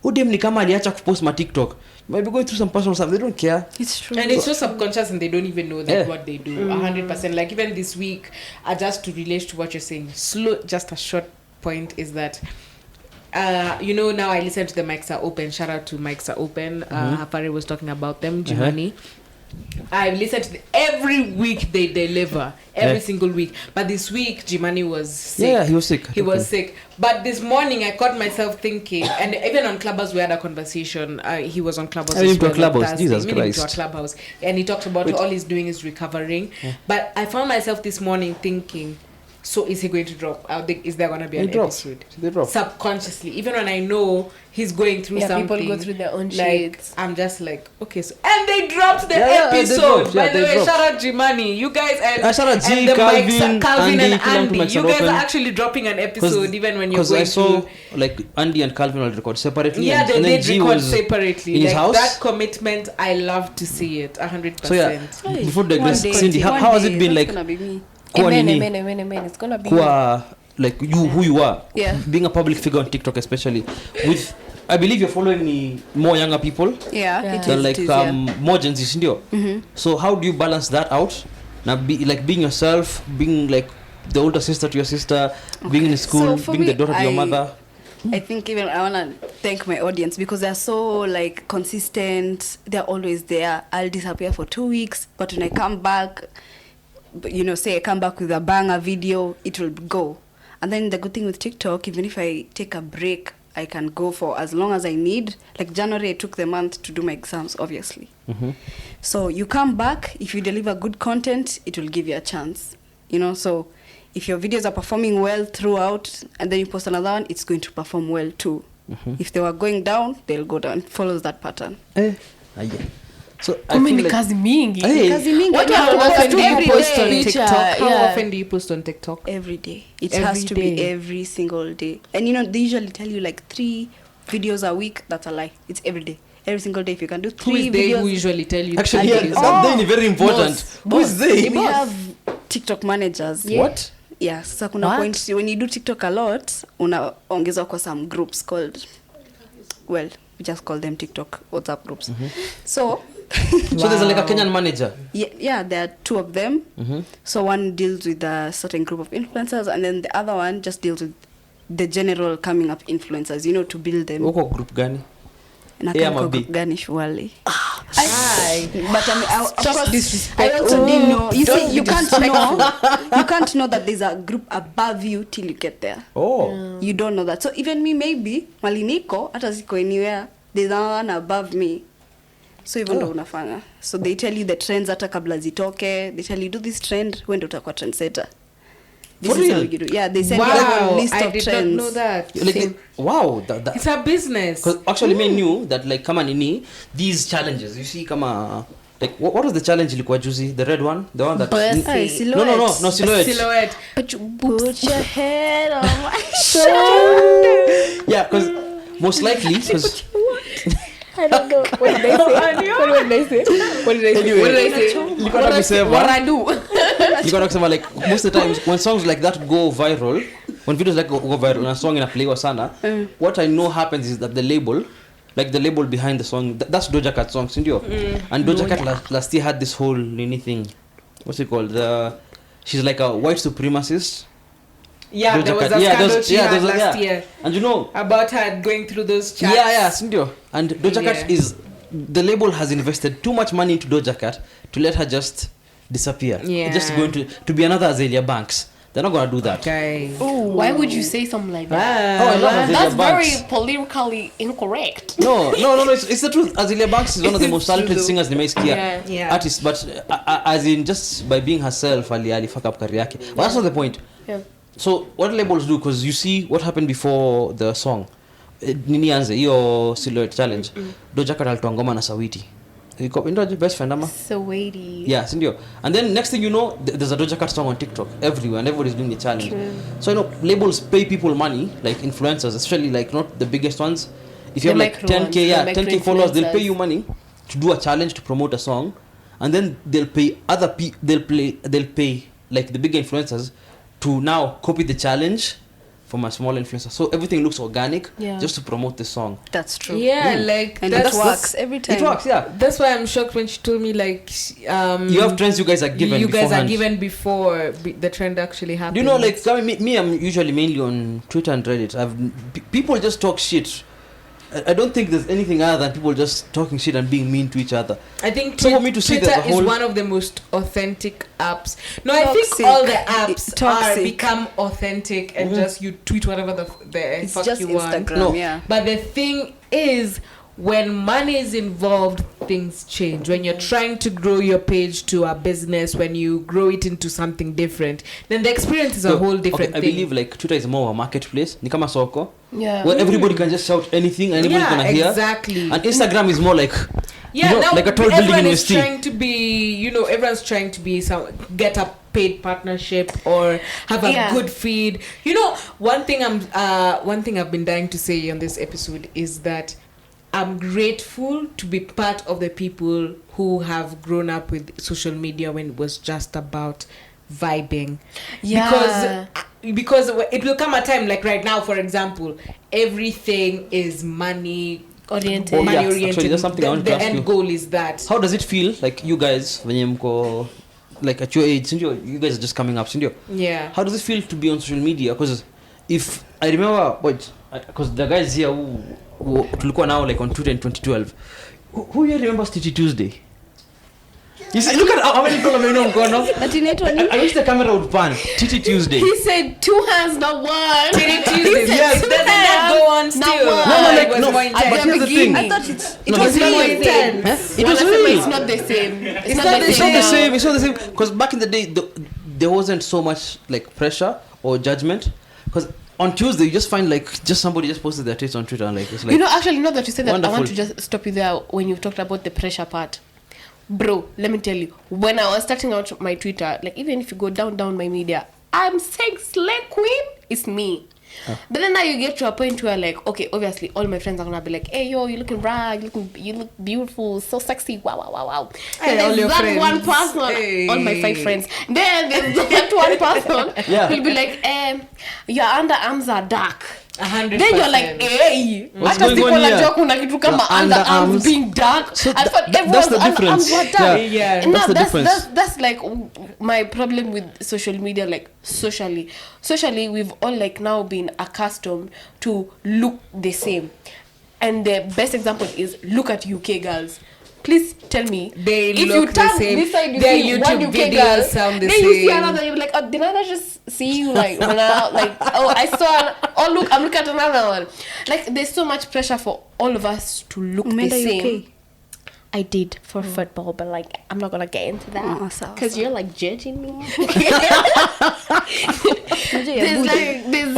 S1: udem ni kama aliacha kupost my TikTok. You might be going through some personal stuff. They don't care.
S4: It's true.
S2: And it's so subconscious and they don't even know that what they do. 100%. Like even this week, just to relate to what you're saying, just a short point is that now I listen to the Mics Are Open. Shout out to Mics Are Open. Hafari was talking about them, Jimani. I listen to every week they deliver every single week, but this week Jimani was sick.
S1: Yeah, he was sick.
S2: He was sick. But this morning I caught myself thinking, and even on Clubhouse we had a conversation. He was on Clubhouse.
S1: Jesus Christ.
S2: Clubhouse, and he talked about all he's doing is recovering. But I found myself this morning thinking, so is he going to drop? Is there going to be an episode? Subconsciously, even when I know he's going through something.
S3: People go through their own
S2: like,
S3: shit.
S2: I'm just like, okay, so and they dropped the episode. By the way, shout out Jimani, you guys, and
S1: shout out G,
S2: and the
S1: Calvin,
S2: Calvin and Andy.
S1: You
S2: guys are actually dropping an episode even when you're going
S1: I saw
S2: through.
S1: like Andy and Calvin will record separately.
S2: Yeah, they did record separately.
S1: In his house.
S2: That commitment, I love to see it 100%.
S1: So yeah, before digress, Cindy, how has it been like?
S3: It's gonna be
S1: like who you are, being a public figure on TikTok, especially with, I believe you're following more younger people, than like more Gen Z, so how do you balance that out? Now, being yourself, being like the older sister to your sister, being in school, being the daughter to your mother.
S4: I think even I want to thank my audience because they're so like consistent. They're always there. I'll disappear for 2 weeks, but when I come back, say I come back with a banger video, it will go. And then the good thing with TikTok, even if I take a break, I can go for as long as I need. Like January, I took the month to do my exams, obviously. So you come back, if you deliver good content, it will give you a chance. So if your videos are performing well throughout, and then you post another one, it's going to perform well too. If they were going down, they'll go down. Follows that pattern.
S1: So
S3: kazi mingi.
S2: What often do you post on TikTok? How often do you post on TikTok?
S4: Every day. It has to be every single day. And they usually tell you like 3 videos a week. That's a lie. It's every day. Every single day. If you can do 3 videos.
S2: Who usually tell you?
S1: Actually, that day is very important. Who is they?
S4: We have TikTok managers.
S1: What?
S4: Yeah. So kuna point when you do TikTok a lot, unaongezwa kwa some groups called, well, we just call them TikTok WhatsApp groups. So
S1: there's like a Kenyan manager.
S4: Yeah, there are 2 of them. So one deals with a certain group of influencers, and then the other one just deals with the general coming up influencers, to build them.
S1: Uko group gani?
S4: Na group gani shwali.
S2: guy.
S4: But of
S2: Stop
S4: course,
S2: disrespect.
S4: I also didn't know. You
S2: Don't
S4: see,
S2: be
S4: you can't know that there's a group above you till you get there.
S1: Oh.
S4: You don't know that. So even me, maybe maliniko hata siko anywhere, there's one above me. So hivyo ndo unafanya. So they tell you the trends hata kabla zitoke. They tell you do this trend, wewe ndo utakuwa trendsetter. This
S1: For
S4: is
S1: real?
S4: how you do. Yeah, they send you a
S2: Wow,
S4: list
S2: I
S4: of
S2: did
S4: trends.
S2: not know that.
S1: Like, wow, that
S2: It's a business.
S1: because actually me knew that like kama nini these challenges, you see kama like what was the challenge ilikuwa juzi, the red one, the one that
S4: Hey, silhouette.
S1: no silhouette.
S2: Silhouette.
S3: Put your head on my shoulder.
S1: Yeah, because most likely because
S3: I don't know. What did I say? What did I say?
S1: Anyway,
S3: What did I say?
S1: nilikuwa nakusema-
S3: What I do?
S1: nilikuwa nakusema like most of the times when songs like that go viral, when videos like go viral and a song inaplaywa sana, what I know happens is that the label behind the song, that's Doja Cat songs, ndio. And Doja Cat last year had this whole nini thing, what's it called, she's like a white supremacist.
S2: Yeah,
S1: Doja
S2: there was
S1: Cat.
S2: a
S1: Yeah,
S2: scandal
S1: there's-
S2: she
S1: yeah,
S2: had
S1: there's a-
S2: last
S1: yeah.
S2: year
S1: And you know,
S2: about her going through those chats.
S1: yeah, sindio. And Doja Cat
S2: Yeah.
S1: is, the label has invested too much money into Doja Cat to let her just disappear.
S2: Yeah.
S1: Just going to be another Azalea Banks. They're not gonna do that.
S2: Okay.
S3: Why would you say something like that?
S1: Oh, I love Azalea
S3: That's
S1: Banks.
S3: very politically incorrect.
S1: No, it's the truth. Azalea Banks is one of the most talented singers nimeisikia.
S2: Yeah.
S1: Artist, but as in just by being herself, ali fuck up career yake. But that's not the point.
S3: Yeah.
S1: So what labels do, because you see what happened before the song, nini anze hiyo silhouette challenge, Doja Cat alitoa ngoma na Sawiti, ndio best friend ama
S3: So weighty.
S1: yeah, sindio. And then next thing you know, there's a Doja Cat song on TikTok everywhere and everybody's doing the challenge.
S3: True.
S1: So you know, labels pay people money, like influencers, especially like not the biggest ones. If you
S3: The
S1: have like
S3: micro
S1: 10k,
S3: ones,
S1: yeah,
S3: the
S1: 10k followers, they'll pay
S3: micro-influencers.
S1: you money to do a challenge to promote a song, and then they'll pay other people. They'll pay like the bigger influencers to now copy the challenge from a small influencer. So everything looks organic,
S3: Yeah.
S1: just to promote the song.
S4: That's true.
S2: Yeah, like
S4: And
S2: that's,
S4: it works every time.
S1: It works, yeah.
S2: That's why I'm shocked when she told me like
S1: You have trends you guys are given.
S2: you guys are
S1: beforehand.
S2: given before the trend actually happened.
S1: Do you know, like, I mean, me, I'm usually mainly on Twitter and Reddit. People just talk shit. I don't think there's anything other than people just talking shit and being mean to each other.
S2: I think
S1: So for me to see
S2: Twitter
S1: that the
S2: is
S1: whole-
S2: one of the most authentic apps. No, I think
S4: Toxic.
S2: all the apps
S4: Toxic.
S2: are become authentic and just you tweet whatever the
S4: It's
S2: fuck
S4: just
S2: you want.
S4: Instagram,
S1: No.
S4: yeah.
S2: But the thing is, when money is involved, things change. When you're trying to grow your page to a business, when you grow it into something different, then the experience is a
S1: So,
S2: whole different
S1: I
S2: thing.
S1: believe like Twitter is more of a marketplace. Ni kama soko.
S3: Yeah.
S1: Where everybody can just shout anything and everybody's
S2: yeah,
S1: gonna hear.
S2: exactly.
S1: And Instagram is more like,
S2: Yeah,
S1: you know,
S2: now
S1: like a tall building
S2: everyone
S1: in
S2: is
S1: your
S2: trying to be, everyone's trying to be get a paid partnership or have a
S3: Yeah.
S2: good feed. One thing I've been dying to say on this episode is that I'm grateful to be part of the people who have grown up with social media when it was just about vibing.
S3: Yeah.
S2: Because it will come a time like right now, for example, everything is money
S3: Oriented.
S1: Oh, yeah.
S2: money oriented.
S1: Actually, that's something I wanted to
S2: the
S1: ask
S2: end
S1: you.
S2: goal is that.
S1: how does it feel like you guys when you like at your age, sindio, you guys are just coming up, sindio?
S2: Yeah.
S1: How does it feel to be on social media? Because if I remember, because the guys here who tulikuwa now like on Twitter in 2012, who here remembers TT Tuesday? You see, look at how many people I know mkono.
S4: Ati inaitwa nini?
S1: I wish the camera would pan. TT Tuesday.
S3: He said 2 hands, not one.
S2: Tuesdays,
S3: He
S2: yes.
S3: said
S2: Doesn't that go on
S3: not
S2: still?
S3: one.
S1: No,
S2: It
S1: like,
S2: was
S1: no,
S2: more
S1: but
S2: intense.
S1: here's the thing.
S4: I thought it
S1: No,
S4: was
S1: but
S4: really
S1: here's the thing.
S4: intense.
S1: It was
S3: But
S1: real.
S3: it's not the same. It's not
S1: It's not the
S3: now.
S1: same. It's not the same. Because back in the day, there wasn't so much like pressure or judgment. Because on Tuesday, you just find like just somebody just posted their taste on Twitter and like it's like.
S3: Actually, now that you said that, I want
S1: Wonderful.
S3: to just stop you there when you've talked about the pressure part. Bro, let me tell you, when I was starting out my Twitter, like even if you go down my media, I'm saying slay queen, it's me. But then now you get to a point where like, okay, obviously all my friends are gonna be like, hey yo, you looking bright, you look beautiful, so sexy, wow.
S2: Hey,
S3: Then
S2: all
S3: there's
S2: your
S3: that
S2: friends.
S3: one person,
S2: Hey.
S3: all my 5 friends. Then there's that one person
S1: Yeah.
S3: who'll be like, your underarms are dark.
S2: 100%.
S3: Then you're like, hey,
S1: What's
S3: hata
S1: going
S3: siku
S1: on here?
S3: najua kuna kitu kama
S1: Your
S3: underarms
S1: underarms.
S3: being dark.
S1: So
S3: I thought
S1: that's
S3: everyone's
S1: the difference.
S3: underarms were dark.
S2: Yeah.
S3: And
S1: That's
S3: now
S1: the difference.
S3: That's like my problem with social media, like socially we've all like now been accustomed to look the same. And the best example is look at UK girls. please tell me.
S2: They
S3: if
S2: look
S3: you turn
S2: the same.
S3: this side, you
S2: Their
S3: see
S2: YouTube
S3: one UK
S2: videos
S3: girl,
S2: sound the
S3: then you see
S2: same.
S3: another, you're like, oh, did I just see you like when I like, oh, I saw oh look, I'm looking at another one. Like there's so much pressure for all of us to look the same. UK? I did for football, but like I'm not gonna get into that because you're like judging me. There's like there's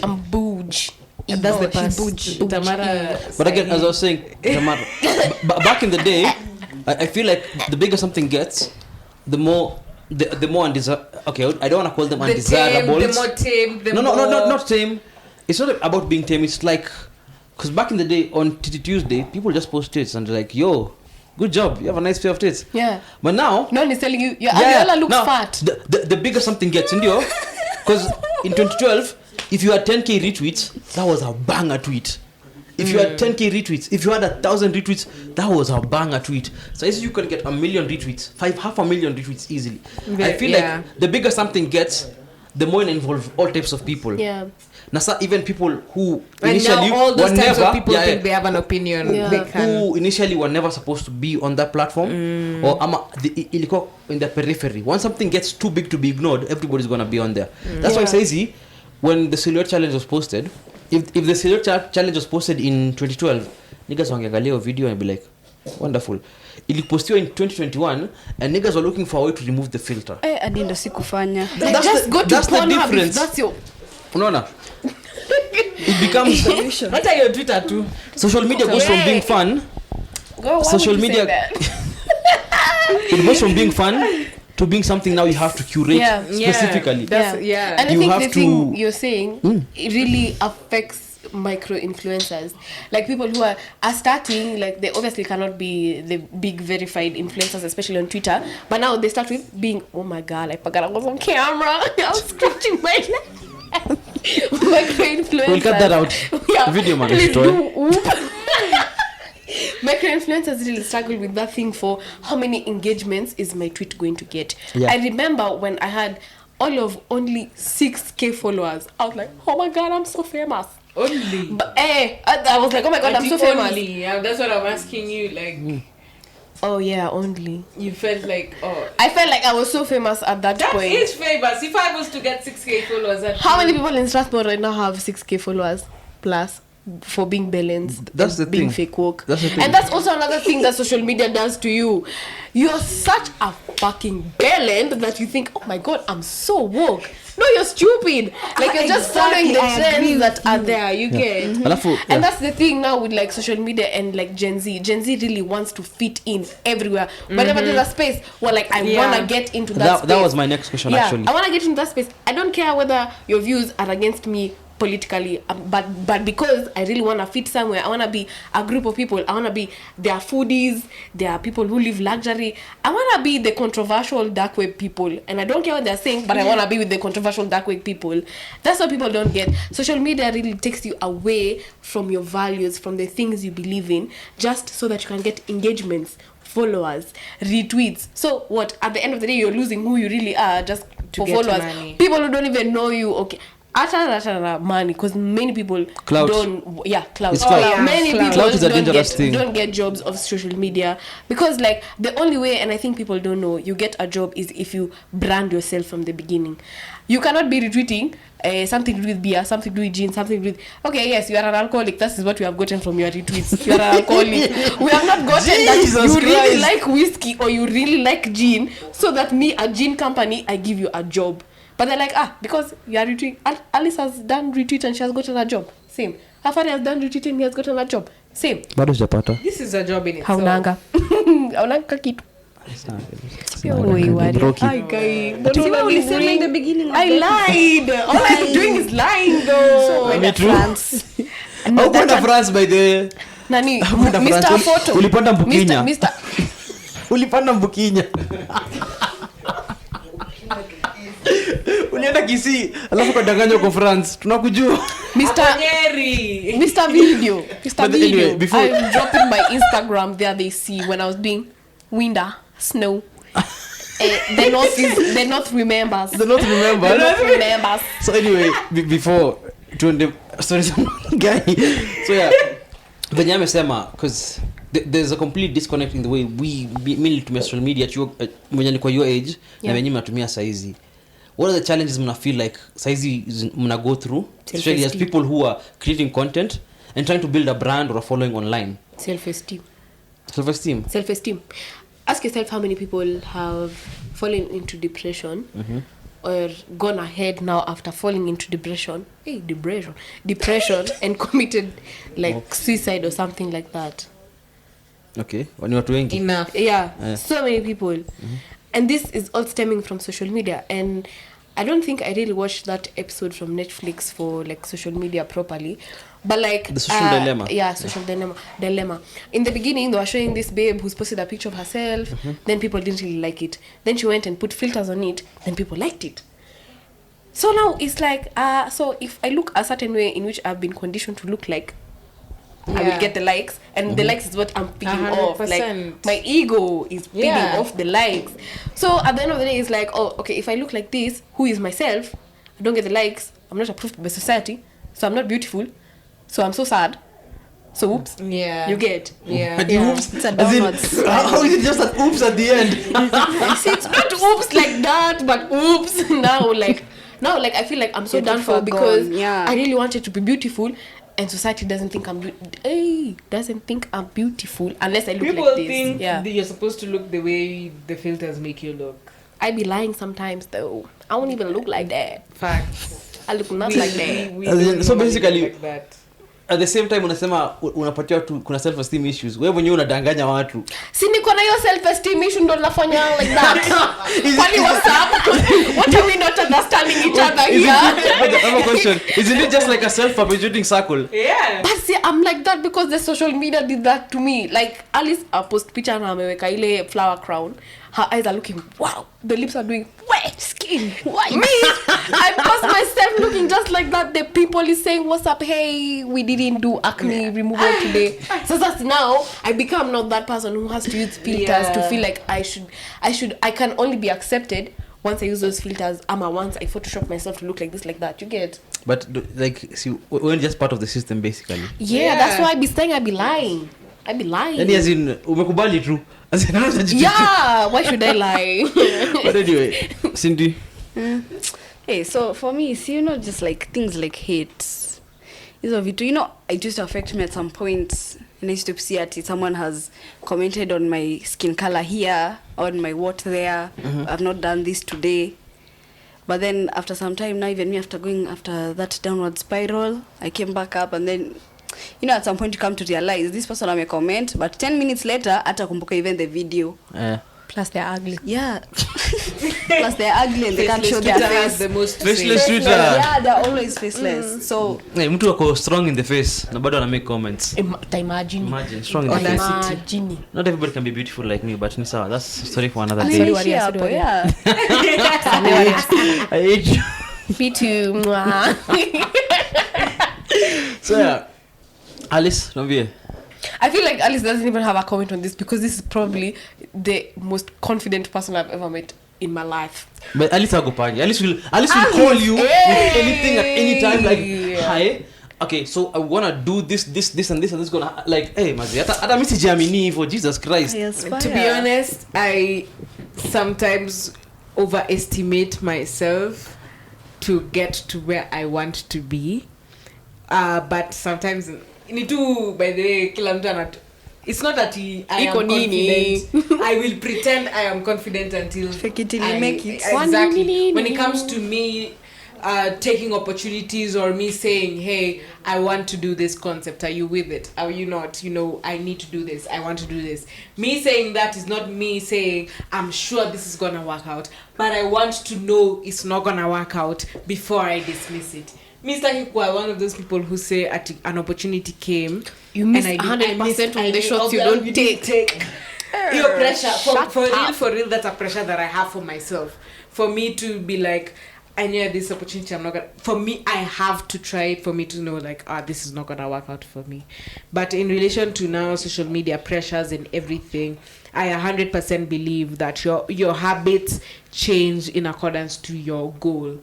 S3: I'm bougie.
S2: And that's the past. Tamara.
S1: But again, as I was saying, Tamara, back in the day, I feel like the bigger something gets, the more undesirable. Okay, I don't want to call them undesirable.
S2: The more tame.
S1: Not tame. It's not about being tame. It's like, because back in the day on Tuesday, people just post tits and they're like, yo, good job, you have a nice pair of tits.
S3: Yeah.
S1: But now,
S3: no one is telling you, Abiola looks fat.
S1: The bigger something gets, because in 2012, if you had 10k retweets, that was a banger tweet. If you had 10k retweets, if you had 1,000 retweets, that was a banger tweet. So if you can get 1 million retweets, 500,000 retweets easily. I feel like the bigger something gets, the more it involves all types of people.
S3: Yeah.
S1: Now, even people who
S2: and
S1: initially
S2: now all those
S1: were
S2: types
S1: never,
S2: of people think they have an opinion.
S3: Yeah.
S2: They can.
S1: who initially were never supposed to be on that platform, or ilikuwa in the periphery. Once something gets too big to be ignored, everybody's gonna be on there. That's why it's easy. When the silhouette challenge was posted, if the silhouette challenge was posted in 2012, niggas wangeangalia video and be like, wonderful. Ilipostiwa in 2021 and niggas were looking for a way to remove the filter.
S4: Adi ndo sikufanya.
S1: That's the difference.
S3: That's your
S1: Unaona? It becomes
S2: Hata your Twitter too.
S1: social media goes from being fun.
S3: Girl, why
S1: Social
S3: would you
S1: media-
S3: say that?
S1: It goes from being fun to being something now you have to curate specifically.
S2: And
S3: And I
S1: You
S3: think
S1: have
S3: the
S1: to-
S3: thing you're saying, it really affects micro influencers, like people who are starting, like they obviously cannot be the big verified influencers, especially on Twitter, but now they start with being, oh my god, I forgot I was on camera. I was scratching my leg. Micro influencers,
S1: We'll cut that out. Video man destroy.
S3: Micro influencers really struggle with that thing for how many engagements is my tweet going to get.
S1: Yeah.
S3: I remember when I had only 6k followers, I was like, oh my god, I'm so famous.
S2: Only.
S3: But I was like, oh my god, I'm so famous.
S2: Only. That's what I'm asking you. Like,
S3: Oh yeah, only.
S2: you felt like, oh,
S3: I felt like I was so famous at that
S2: that
S3: point.
S2: is famous. If I was to get 6k followers,
S3: How many people in Strasbourg right now have 6k followers plus for being balanced?
S1: That's
S3: and
S1: the
S3: being
S1: thing.
S3: fake woke.
S1: That's the thing.
S3: And that's also another thing that social media does to you. You're such a fucking balanced that you think, oh my god, I'm so woke. No, you're stupid. Like you're just following the trends that are there. You get.
S1: Alafu,
S3: And that's the thing now with like social media and like Gen Z. Gen Z really wants to fit in everywhere. Whenever there's a space, well, like I wanna get into that space.
S1: that was my next question actually.
S3: I wanna get into that space. I don't care whether your views are against me politically, but because I really want to fit somewhere, I want to be a group of people. I want to be, there are foodies, there are people who live luxury. I want to be the controversial dark web people, and I don't care what they're saying, but I want to be with the controversial dark web people. That's what people don't get. Social media really takes you away from your values, from the things you believe in, just so that you can get engagements, followers, retweets. So what, at the end of the day, you're losing who you really are just
S2: To
S3: for
S2: get
S3: followers.
S2: money.
S3: People who don't even know you. Okay, Achana money, because many people
S1: Clout.
S3: don't. Clout.
S1: It's clout.
S2: yeah,
S3: Many
S2: clout.
S3: people
S1: Clout is a dangerous thing.
S3: don't get jobs of social media, because like the only way, and I think people don't know, you get a job is if you brand yourself from the beginning. You cannot be retweeting something to do with beer, something to do with gin, something to do with, okay, yes, you are an alcoholic. That is what we have gotten from your retweets. You are an alcoholic. We have not gotten
S1: Jesus
S3: that you really
S1: Christ.
S3: like whiskey or you really like gin, so that me, a gin company, I give you a job. But they're like, because you are retweeting. Alice has done retweet and she has gotten a job. Same. Afari has done retweet and he has gotten a job. Same.
S1: Bado sijapata.
S2: This is a job in itself.
S3: Haunanga. Haunanga kitu.
S4: Tiwa ulisema in the beginning.
S3: I lied. All I'm doing is lying though.
S1: Me too.
S3: No,
S1: Au kwenda
S3: that-
S1: France by the
S3: Nani?
S1: Kwenda
S3: Mr.
S1: France.
S3: Photo.
S1: Ulipanda Mbukinya.
S3: Mr.
S1: ulipanda Mbukinya. Ulienda Kisii, alafu kadanganywa kwa France. Tunakujua.
S3: Mr.
S2: Nyeri.
S3: Mr. Video. Mr.
S1: But
S3: Video.
S1: anyway, before-
S3: I'm dropping my Instagram there. They see when I was doing winter, snow. The North remembers.
S1: The not remember.
S3: The North remembers.
S1: So anyway, before tuende stories guy. So yeah, venye amesema, because there's a complete disconnect in the way we mainly to social media mwenye ni kwa your age na wenye mnatumia saizi. What are the challenges mna feel like saizi mna go through, especially as people who are creating content and trying to build a brand or a following online?
S3: Self-esteem.
S1: Self-esteem.
S3: Ask yourself how many people have fallen into depression or gone ahead now after falling into depression and committed like suicide or something like that.
S1: Okay, wani watu wengi.
S2: Enough.
S3: So many people. And this is all stemming from social media. And I don't think I really watched that episode from Netflix for like social media properly. But like
S1: the social dilemma.
S3: Yeah, social dilemma. In the beginning, they were showing this babe who's posted a picture of herself. Then people didn't really like it. Then she went and put filters on it. Then people liked it. So now it's like, so if I look a certain way in which I've been conditioned to look like, I will get the likes, and the likes is what I'm feeding off. Like my ego is feeding off the likes. So at the end of the day, it's like, oh, okay, if I look like this, who is myself? I don't get the likes. I'm not approved by society, so I'm not beautiful. So I'm so sad. So oops.
S2: Yeah.
S3: You get.
S2: Yeah.
S1: Oops.
S4: It's a downwards.
S1: How is it just an oops at the end?
S3: See, it's not oops like that, but oops now. Like I feel like I'm so done for because I really wanted to be beautiful. And society doesn't think I'm beautiful unless I look
S2: People
S3: like this.
S2: think that you're supposed to look the way the filters make you look.
S3: I be lying sometimes though. I won't even look like that.
S2: Facts.
S3: I look not like that.
S1: So basically,
S2: like that.
S1: At the same time unasema unapatia watu kuna self esteem issues. Wewe mwenyewe unadanganya watu.
S3: Si niko na hiyo self esteem issue ndo nafanya like that. Kwani what's up? What are we not understanding each other here?
S1: I have a question. Isn't it just like a self-perpetuating circle?
S2: Yeah.
S3: But see, I'm like that because the social media did that to me. Like Alice post picture na ameweka ile flower crown. Her eyes are looking wow. The lips are doing wet skin. Why me? I post myself looking just like that. The people is saying, "What's up? Hey, we didn't do acne removal today." So that's now I become not that person who has to use filters to feel like I can only be accepted once I use those filters. Once I Photoshop myself to look like this, like that. You get?
S1: But like, see, we're just part of the system basically.
S3: Yeah, that's why I be saying I be lying.
S1: Yani as in umekubali tu.
S3: Yeah, why should I lie?
S1: But anyway, Cindy.
S4: Hey, so for me, see, just like things like hate. It used to affect me at some point. And I used to see someone has commented on my skin color here, on my what there. I've not done this today. But then after some time now, even me after going after that downward spiral, I came back up, and then at some point you come to realize this person may comment, but 10 minutes later hata kumbuka even the video.
S3: Plus they're ugly.
S4: Yeah. Plus they're ugly and they can't show their face.
S2: The most
S1: Faceless Twitter.
S4: Yeah, they're always faceless. So
S1: mtu wako strong in the face na bado ana make comments.
S3: Imagine
S1: strong in the face.
S3: Imagine.
S1: Not everybody can be beautiful like me, but ni sawa. That's a story for another
S4: I
S1: day. I hate you.
S3: Me too.
S1: So yeah, Alice, nambie.
S3: I feel like Alice doesn't even have a comment on this because this is probably the most confident person I've ever met in my life.
S1: But Alice agopangi. Alice will call you with anything at any time, like hi. Okay, so I wanna do this and this gonna like, hey mazi, hata mimi sijiamini for Jesus Christ.
S2: To be honest, I sometimes overestimate myself to get to where I want to be. But sometimes by the way, kila mtu it's not that I am confident. I will pretend I am confident until
S4: fake it till you make it.
S2: Exactly. When it comes to me taking opportunities or me saying, hey, I want to do this concept, are you with it? Are you not? I need to do this, I want to do this. Me saying that is not me saying I'm sure this is gonna work out, but I want to know it's not gonna work out before I dismiss it. Mr. Hikwa, one of those people who say an opportunity came,
S3: you miss 100% of the shots you don't take.
S2: Your pressure, for real, that's a pressure that I have for myself. For me to be like, I knew this opportunity, I'm not gonna. For me, I have to try it for me to know like, this is not gonna work out for me. But in relation to now social media pressures and everything, I 100% believe that your habits change in accordance to your goal.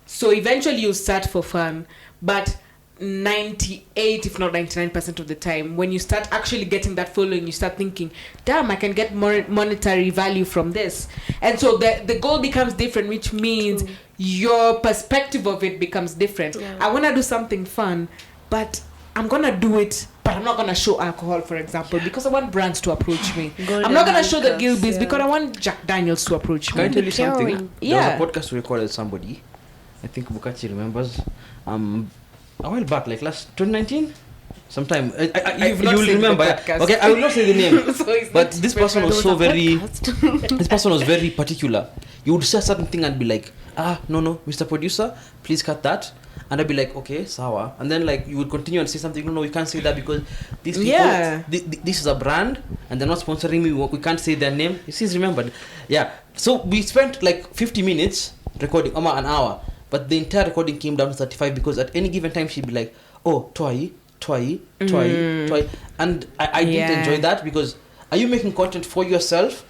S2: So eventually you start for fun, but 98 if not 99% of the time, when you start actually getting that following, you start thinking, damn, I can get more monetary value from this. And so the goal becomes different, which means your perspective of it becomes different. I want to do something fun, but I'm gonna do it, but I'm not gonna show alcohol, for example, because I want brands to approach me. I'm not gonna show the Gilbys because I want Jack Daniels to approach me.
S1: Can I tell you something?
S2: Yeah.
S1: There was a podcast we recorded somebody, I think Bukachi remembers, a while back, like last 2019, sometime. You will remember. Okay, I will not say the name. So but this person was so very. This person was very particular. You would say a certain thing and be like, no, Mr. Producer, please cut that. And I'd be like, okay, sawa. And then like you would continue and say something. No, you can't say that because these people. This is a brand and they're not sponsoring me. We can't say their name. You see, remembered. Yeah. So we spent like 50 minutes recording, an hour. But the entire recording came down to 35 because at any given time she'd be like, oh, toi. And I didn't enjoy that because are you making content for yourself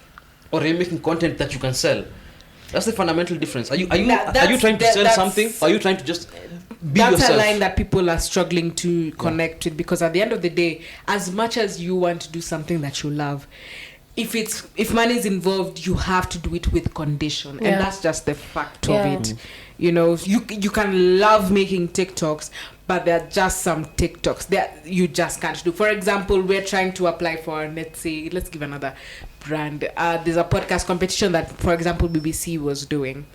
S1: or are you making content that you can sell? That's the fundamental difference. Are you trying to sell something or are you trying to just be
S2: that's
S1: yourself?
S2: A line that people are struggling to connect with, because at the end of the day, as much as you want to do something that you love, if money is involved, you have to do it with condition, and that's just the fact of it. You know, you can love making TikToks, but there are just some TikToks that you just can't do. For example, we're trying to apply for, let's give another brand. There's a podcast competition that, for example, BBC was doing.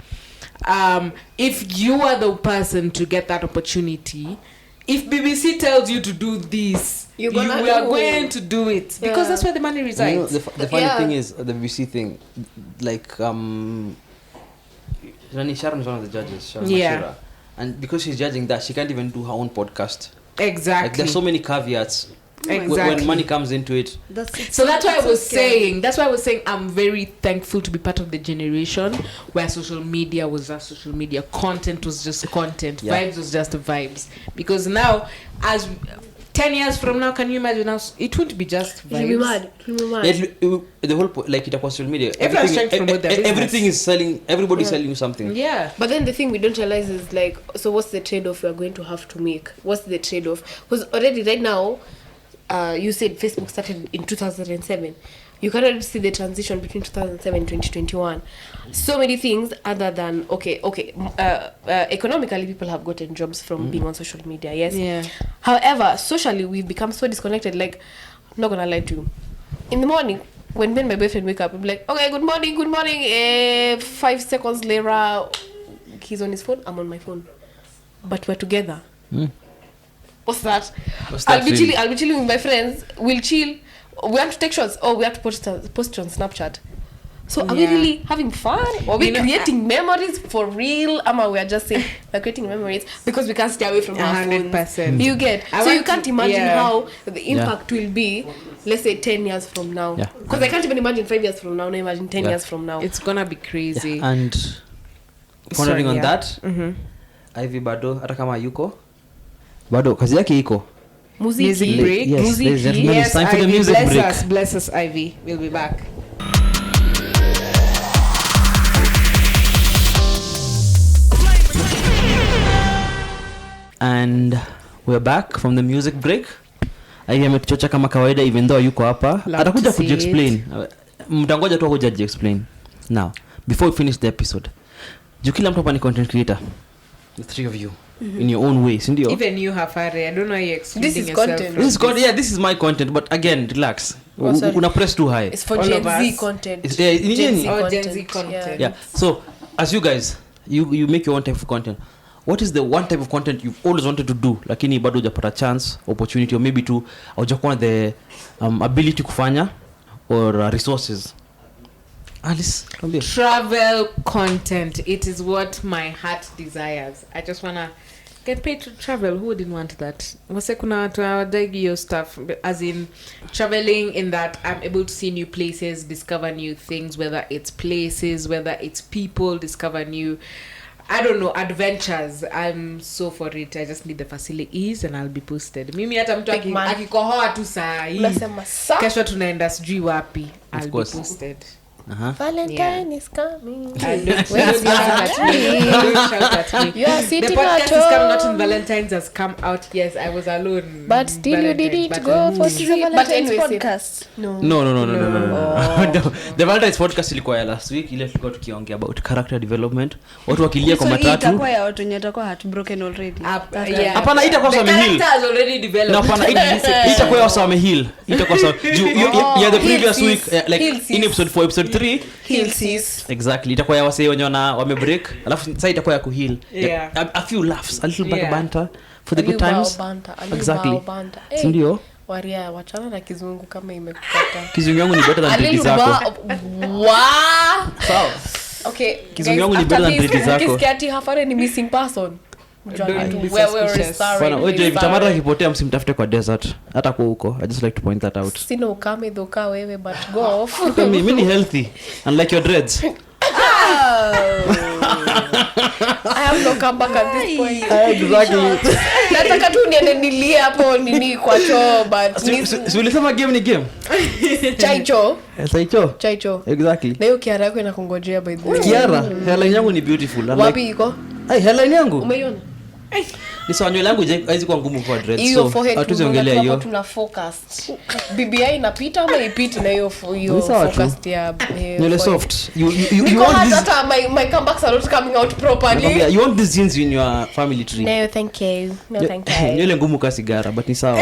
S2: If you are the person to get that opportunity, if BBC tells you to do this, you are going to do it because that's where the money resides.
S1: You know, the funny thing is the BBC thing, like Rani Sharon is one of the judges. Sharon Mashira. And because she's judging that, she can't even do her own podcast.
S2: Exactly.
S1: Like there's so many caveats. When money comes into it. That's
S2: why I was saying I'm very thankful to be part of the generation where social media was just social media, content was just content, vibes was just vibes. Because now, as 10 years from now, can you imagine how it won't be just vibes?
S3: You'll be mad.
S1: The whole like it across social media.
S2: Everyone's trying to promote their business.
S1: Everything is selling. Everybody's selling you something.
S2: Yeah.
S3: But then the thing we don't realize is like, so what's the trade-off we are going to have to make? What's the trade-off? Because already right now, you said Facebook started in 2007. You can already see the transition between 2007 and 2021. So many things other than economically people have gotten jobs from being on social media. Yes.
S2: Yeah.
S3: However, socially we've become so disconnected. Like, I'm not gonna lie to you. In the morning, when me and my boyfriend wake up, I'm like, okay, good morning. 5 seconds later, he's on his phone. I'm on my phone, but we're together. What's that? I'll be chilling with my friends. We'll chill. We want to take shots. We have to post it on Snapchat. So are we really having fun? Or are we creating memories for real? We're just saying we're creating memories because we can't stay away from our phones. 100%. You get? So you can't imagine how the impact will be, let's say 10 years from now. Because I can't even imagine 5 years from now. No, imagine 10 years from now.
S2: It's gonna be crazy.
S1: Yeah. And pondering on that, Ivy bado hata kama yuko bado kazi yake iko
S2: music break.
S1: Yes, ladies and gentlemen, it's time for the music break.
S2: Bless us, Ivy. We'll be back.
S1: And we're back from the music break. Ivy ametuchocha kama kawaida, even though yuko hapa atakuja kujiexplain. Mtangoja tu akuja jiexplain. Now, before we finish the episode, kila mtu hapa ni content creator. The three of you. In your own way, sindio?
S2: Even you, Hafare, I don't know how you're explaining
S3: this is
S2: yourself.
S3: Content.
S1: This is my content, but again, relax. Una press too high.
S3: It's for Gen Z content.
S1: It's
S2: Gen Z content.
S1: Yeah. So, as you guys, you make your own type of content. What is the one type of content you've always wanted to do, lakini bado hujapata chance, opportunity, or maybe to hujakuwa the ability kufanya or resources? Alice,
S2: travel content. It is what my heart desires. I just wanna get paid to travel. Who didn't want that? Wase kuna watu hawadai your stuff, as in traveling in that I'm able to see new places, discover new things, whether it's places, whether it's people, discover new, I don't know, adventures. I'm so for it. I just need the facilities and I'll be posted. Mimi hata mtu akikohoa tu saa hii kesho tunaenda sijui wapi, I'll be posted.
S3: Valentine is coming.
S2: Don't
S3: Where's
S2: shout
S3: your
S2: at me. Don't shout at me.
S3: You are
S2: The
S3: sitting
S2: podcast
S3: at
S2: is coming out
S3: home.
S2: on Valentine's has come out. Yes, I was alone.
S3: But still you didn't
S2: Valentine's,
S3: go
S2: but-
S3: for
S4: This is a
S3: trip. But
S4: Valentine's
S3: anyway,
S4: podcast.
S3: no.
S1: No. The Valentine's podcast ilikuwa ya last week, ile tulikuwa tukiongea about character development, watu wakilia kwa
S4: So hii
S1: matatu.
S4: itakuwa ya watu wenye watakuwa heartbroken already.
S2: Yeah.
S1: Hapana, itakuwa
S2: The
S1: some heal.
S2: character has already developed.
S1: No, hapana, itakuwa ya some heal. Itakuwa some yeah, the previous
S3: Heal
S1: week
S3: sis.
S1: like
S3: Heal
S1: in
S3: sis.
S1: episode 4 episode 3
S3: Heal sis.
S1: exactly itakuwa ya wasee wenye wame break, alafu sasa itakuwa ya kuheal.
S2: Yeah.
S1: A few laughs, a little bit
S2: Yeah.
S1: banter for the good times. Exactly. Si ndio?
S3: Waria wachana na kizungu kama imekupata.
S1: Kizungu yangu ni better than
S3: A
S1: dredi
S3: little
S1: zako. Sawa.
S3: Okay.
S1: Kizungu yangu ni better than dredi zako.
S3: Ukisikia ati Hafare ni missing person.
S2: Don't be
S3: Wewe
S2: suspicious.
S1: Bwana, wewe vitamara akipotea msimtafute kwa desert. Hata kwa huko. I just like to point that out.
S3: Sina ukame dhoka wewe but go off.
S1: Mimi ni healthy unlike your dreads.
S3: I have no comeback at this point.
S1: Exactly.
S3: Nataka tu niende nilie hapo nini kwa choo but
S1: Si ulisema game ni game?
S3: chaicho.
S1: Saicho.
S3: Chaicho.
S1: Exactly.
S3: Na hiyo kiara yako inakungojea by the way.
S1: Kiara, hairline yangu ni beautiful.
S3: Wapi iko?
S1: Ai, hairline yangu.
S3: Umeiona?
S1: Ni sawa, nywele yangu haizi kuwa ngumu kwa dreads.
S3: Hiyo
S1: So,
S3: forehead
S1: hatuziongelea hiyo.
S3: tuna focus. BBI inapita ama ipiti na hiyo
S1: Ni sawa tu.
S3: focus ya
S1: Nywele
S3: forehead.
S1: soft. You
S3: Niko
S1: want this.
S3: hata my comebacks are not coming out
S1: Nakwambia,
S3: properly.
S1: you want these genes in your family tree.
S3: No, thank you. No, thank you.
S1: Nywele ngumu ka sigara, but ni sawa.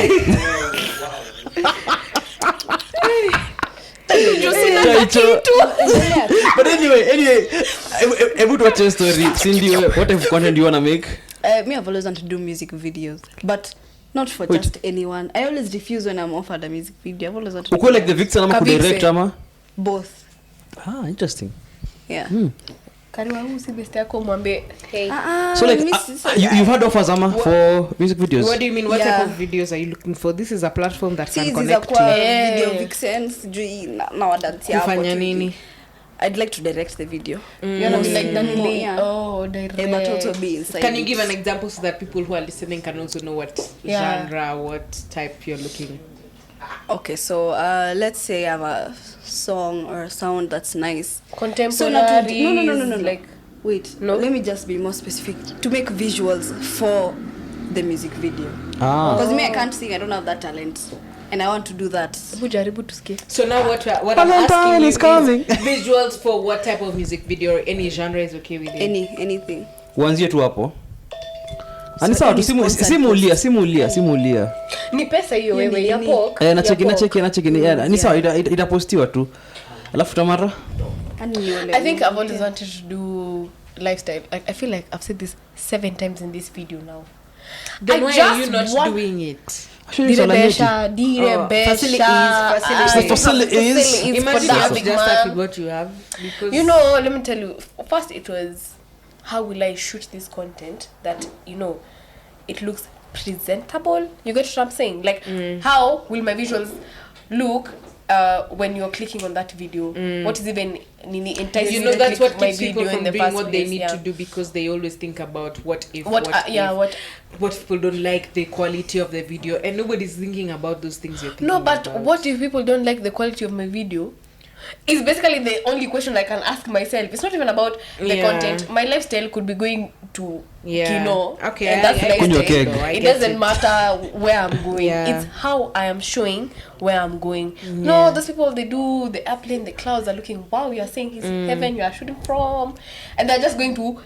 S1: Chaicho. But anyway, hebu tuache story. Cindy, what type of content do you want to make?
S4: Me, I've always wanted to do music videos, but not for
S1: Wait.
S4: just anyone. I always refuse when I'm offered a music video. I've always wanted to
S1: Uko
S4: do
S1: like the vixen ama
S3: Kabise.
S1: kudirect ama?
S4: both.
S1: Ah, interesting.
S4: Yeah.
S3: Kariwa huu si best yako mwambie hey.
S1: So like you've had offers ama for music videos?
S2: What do you mean? What
S4: Yeah.
S2: type of videos are you looking for? This is a platform that
S4: See,
S2: can
S4: these are
S2: connect
S4: kwa
S2: you.
S3: Yeah.
S4: video vixens. Sijui na wadansi hapo
S2: Kufanya
S4: tu.
S2: nini?
S4: I'd like to direct the video. You wanna be like that more? Yeah.
S3: Oh, direct.
S4: But also be inside.
S2: Can you
S4: it.
S2: give an example so that people who are listening can also know what
S3: Yeah.
S2: genre, what type you're looking?
S4: Okay, so let's say I have a song or a sound that's nice.
S3: Contemporary.
S4: So not to, no.
S3: Like
S4: Wait,
S3: No?
S4: let me just be more specific. To make visuals for the music video.
S1: Ah.
S4: Because me, I can't sing. I don't have that talent, and I want to do that.
S3: hebu jaribu tusikie.
S2: So now what I'm
S1: Valentine
S2: asking you
S1: is coming.
S2: is visuals for what type of music video or any genre is okay with you?
S4: Anything.
S1: Uanzie tu hapo. Ani
S4: So
S1: sawa tu
S4: any sponsored
S1: simulia.
S3: Ni pesa hiyo
S4: Hiyo
S3: wewe
S4: ni
S3: ya
S4: nini?
S3: pork.
S1: Nacheki. Ni sawa itapostiwa tu. Alafu Tamara?
S3: I think I've always wanted to do lifestyle. I feel like I've said this 7 times in this video now.
S2: Then
S3: I
S2: why
S3: just
S2: are you not
S3: want-
S2: doing it?
S1: Facilities.
S2: Imagine you have to just start with what you have. Because
S3: You know, let me tell you. First, it was how will I shoot this content that it looks presentable. You get what I'm saying? Like, how will my visuals look when you're clicking on that video? What is even enticing
S2: you know
S3: to
S2: that's
S3: click
S2: what
S3: my
S2: keeps people
S3: video in
S2: from
S3: the
S2: doing
S3: first
S2: what they
S3: place,
S2: need
S3: yeah.
S2: to do, because they always think about what if
S3: What
S2: people don't like the quality of the video, and nobody's thinking about those things you're thinking
S3: No, but
S2: about.
S3: what if people don't like the quality of my video? It's basically the only question I can ask myself. It's not even about the
S2: Yeah.
S3: content. My lifestyle could be going to Kino.
S2: Okay,
S3: And that's
S2: I
S3: lifestyle.
S1: Kunywa keg.
S3: It doesn't matter where I'm going.
S2: Yeah.
S3: It's how I am showing where I'm going. No, those people, they do the airplane, the clouds are looking, wow, you're saying it's heaven you are shooting from. And they're just going to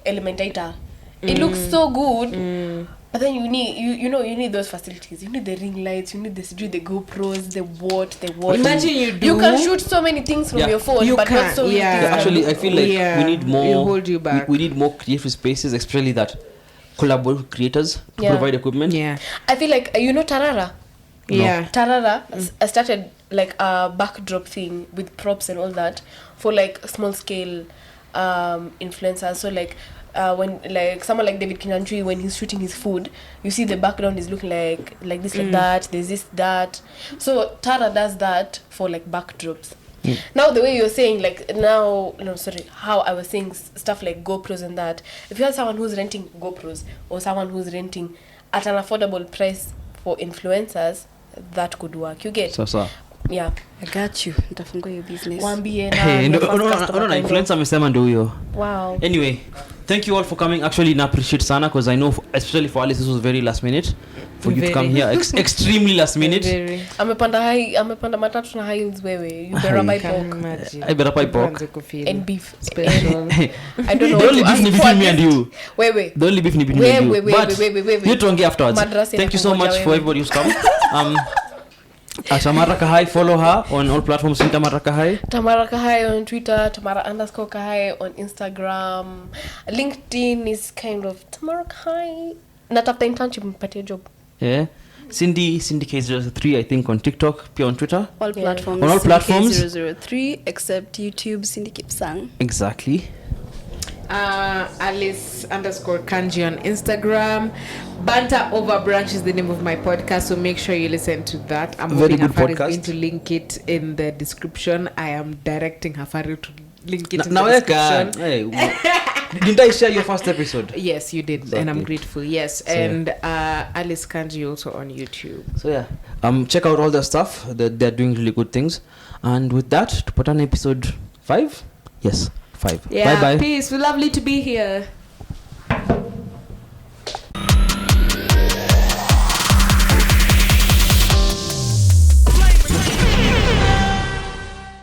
S3: Elementator. It looks so good. But then you need you need those facilities. You need the ring lights, you need the GoPros, the what.
S2: Imagine you do.
S3: You can shoot so many things from
S1: Yeah.
S3: your phone,
S2: You
S3: but
S2: can,
S3: not so many
S2: yeah.
S3: things.
S1: Actually, I feel like
S2: Yeah.
S1: we need more.
S2: It hold you back.
S1: We need more creative spaces, especially that collaborate with creators to
S3: Yeah.
S1: provide equipment.
S2: Yeah.
S3: I feel like Tarara.
S2: Yeah.
S3: Tarara I started like a backdrop thing with props and all that for like small scale influencers. So like when like someone like David Kinyanjui, when he's shooting his food, you see the background is looking like this, like that. There's this, that. So Tara does that for like backdrops. Now the way you're saying, how I was saying stuff like GoPros and that. If you have someone who's renting GoPros or someone who's renting at an affordable price for influencers, that could work. You get?
S1: So.
S3: Yeah.
S4: I got you. Nitafungua your business.
S3: Waambie na
S1: Hey,
S3: your
S1: no,
S3: first
S1: no, no,
S3: customer
S1: no,
S3: kind of-
S1: influencer amesema ndio huyo.
S3: Wow.
S1: Anyway, thank you all for coming. Actually, na appreciate sana because I know, especially for Alice, this was very last minute. For you to come
S2: Very.
S1: here, extremely last minute.
S2: Very.
S3: Amepanda matatu na highs wewe. You better buy
S2: Can
S3: pork
S2: imagine.
S1: I better buy pork.
S2: Tuanze kufeel
S3: and beef.
S2: special.
S3: I don't know.
S1: The only
S3: what to
S1: beef ni
S3: ask
S1: between me
S3: for
S1: and
S3: this.
S1: you.
S3: Wewe.
S1: The only beef ni between me and you.
S3: Wait.
S1: You tuongea afterwards.
S3: Madrasa
S1: Thank you so
S3: inakungoja
S1: much for
S3: wewe.
S1: everybody who's come. Tamara Kahai, follow her on all platforms. Tamara Kahai.
S3: Tamara Kahai on Twitter, Tamara_Kahai on Instagram. LinkedIn is kind of Tamara Kahai. Natafuta internship mpatie job.
S1: Yeah. Cindy K03, I think, on TikTok, pia on Twitter.
S4: All
S3: Yeah.
S4: platforms.
S1: On all platforms.
S4: 003 except YouTube. Cindy Kipsang.
S1: Exactly.
S2: Alice_Kanji on Instagram. Banter Over Branch is the name of my podcast, so make sure you listen to that. I'm
S1: Very
S2: hoping
S1: good
S2: Hafari is
S1: podcast.
S2: going to link it in the description. I am directing Hafari to link it in the
S1: Naweka.
S2: description.
S1: Hey, didn't I share your first episode?
S2: Yes, you did, and I'm
S1: Exactly.
S2: grateful. Yes,
S1: So,
S2: and Alice Kanji also on YouTube.
S1: So yeah, check out all their stuff. They're doing really good things. And with that, to put on episode 5. Yes, 5.
S2: Yeah,
S1: Bye bye.
S2: peace. Lovely to be here.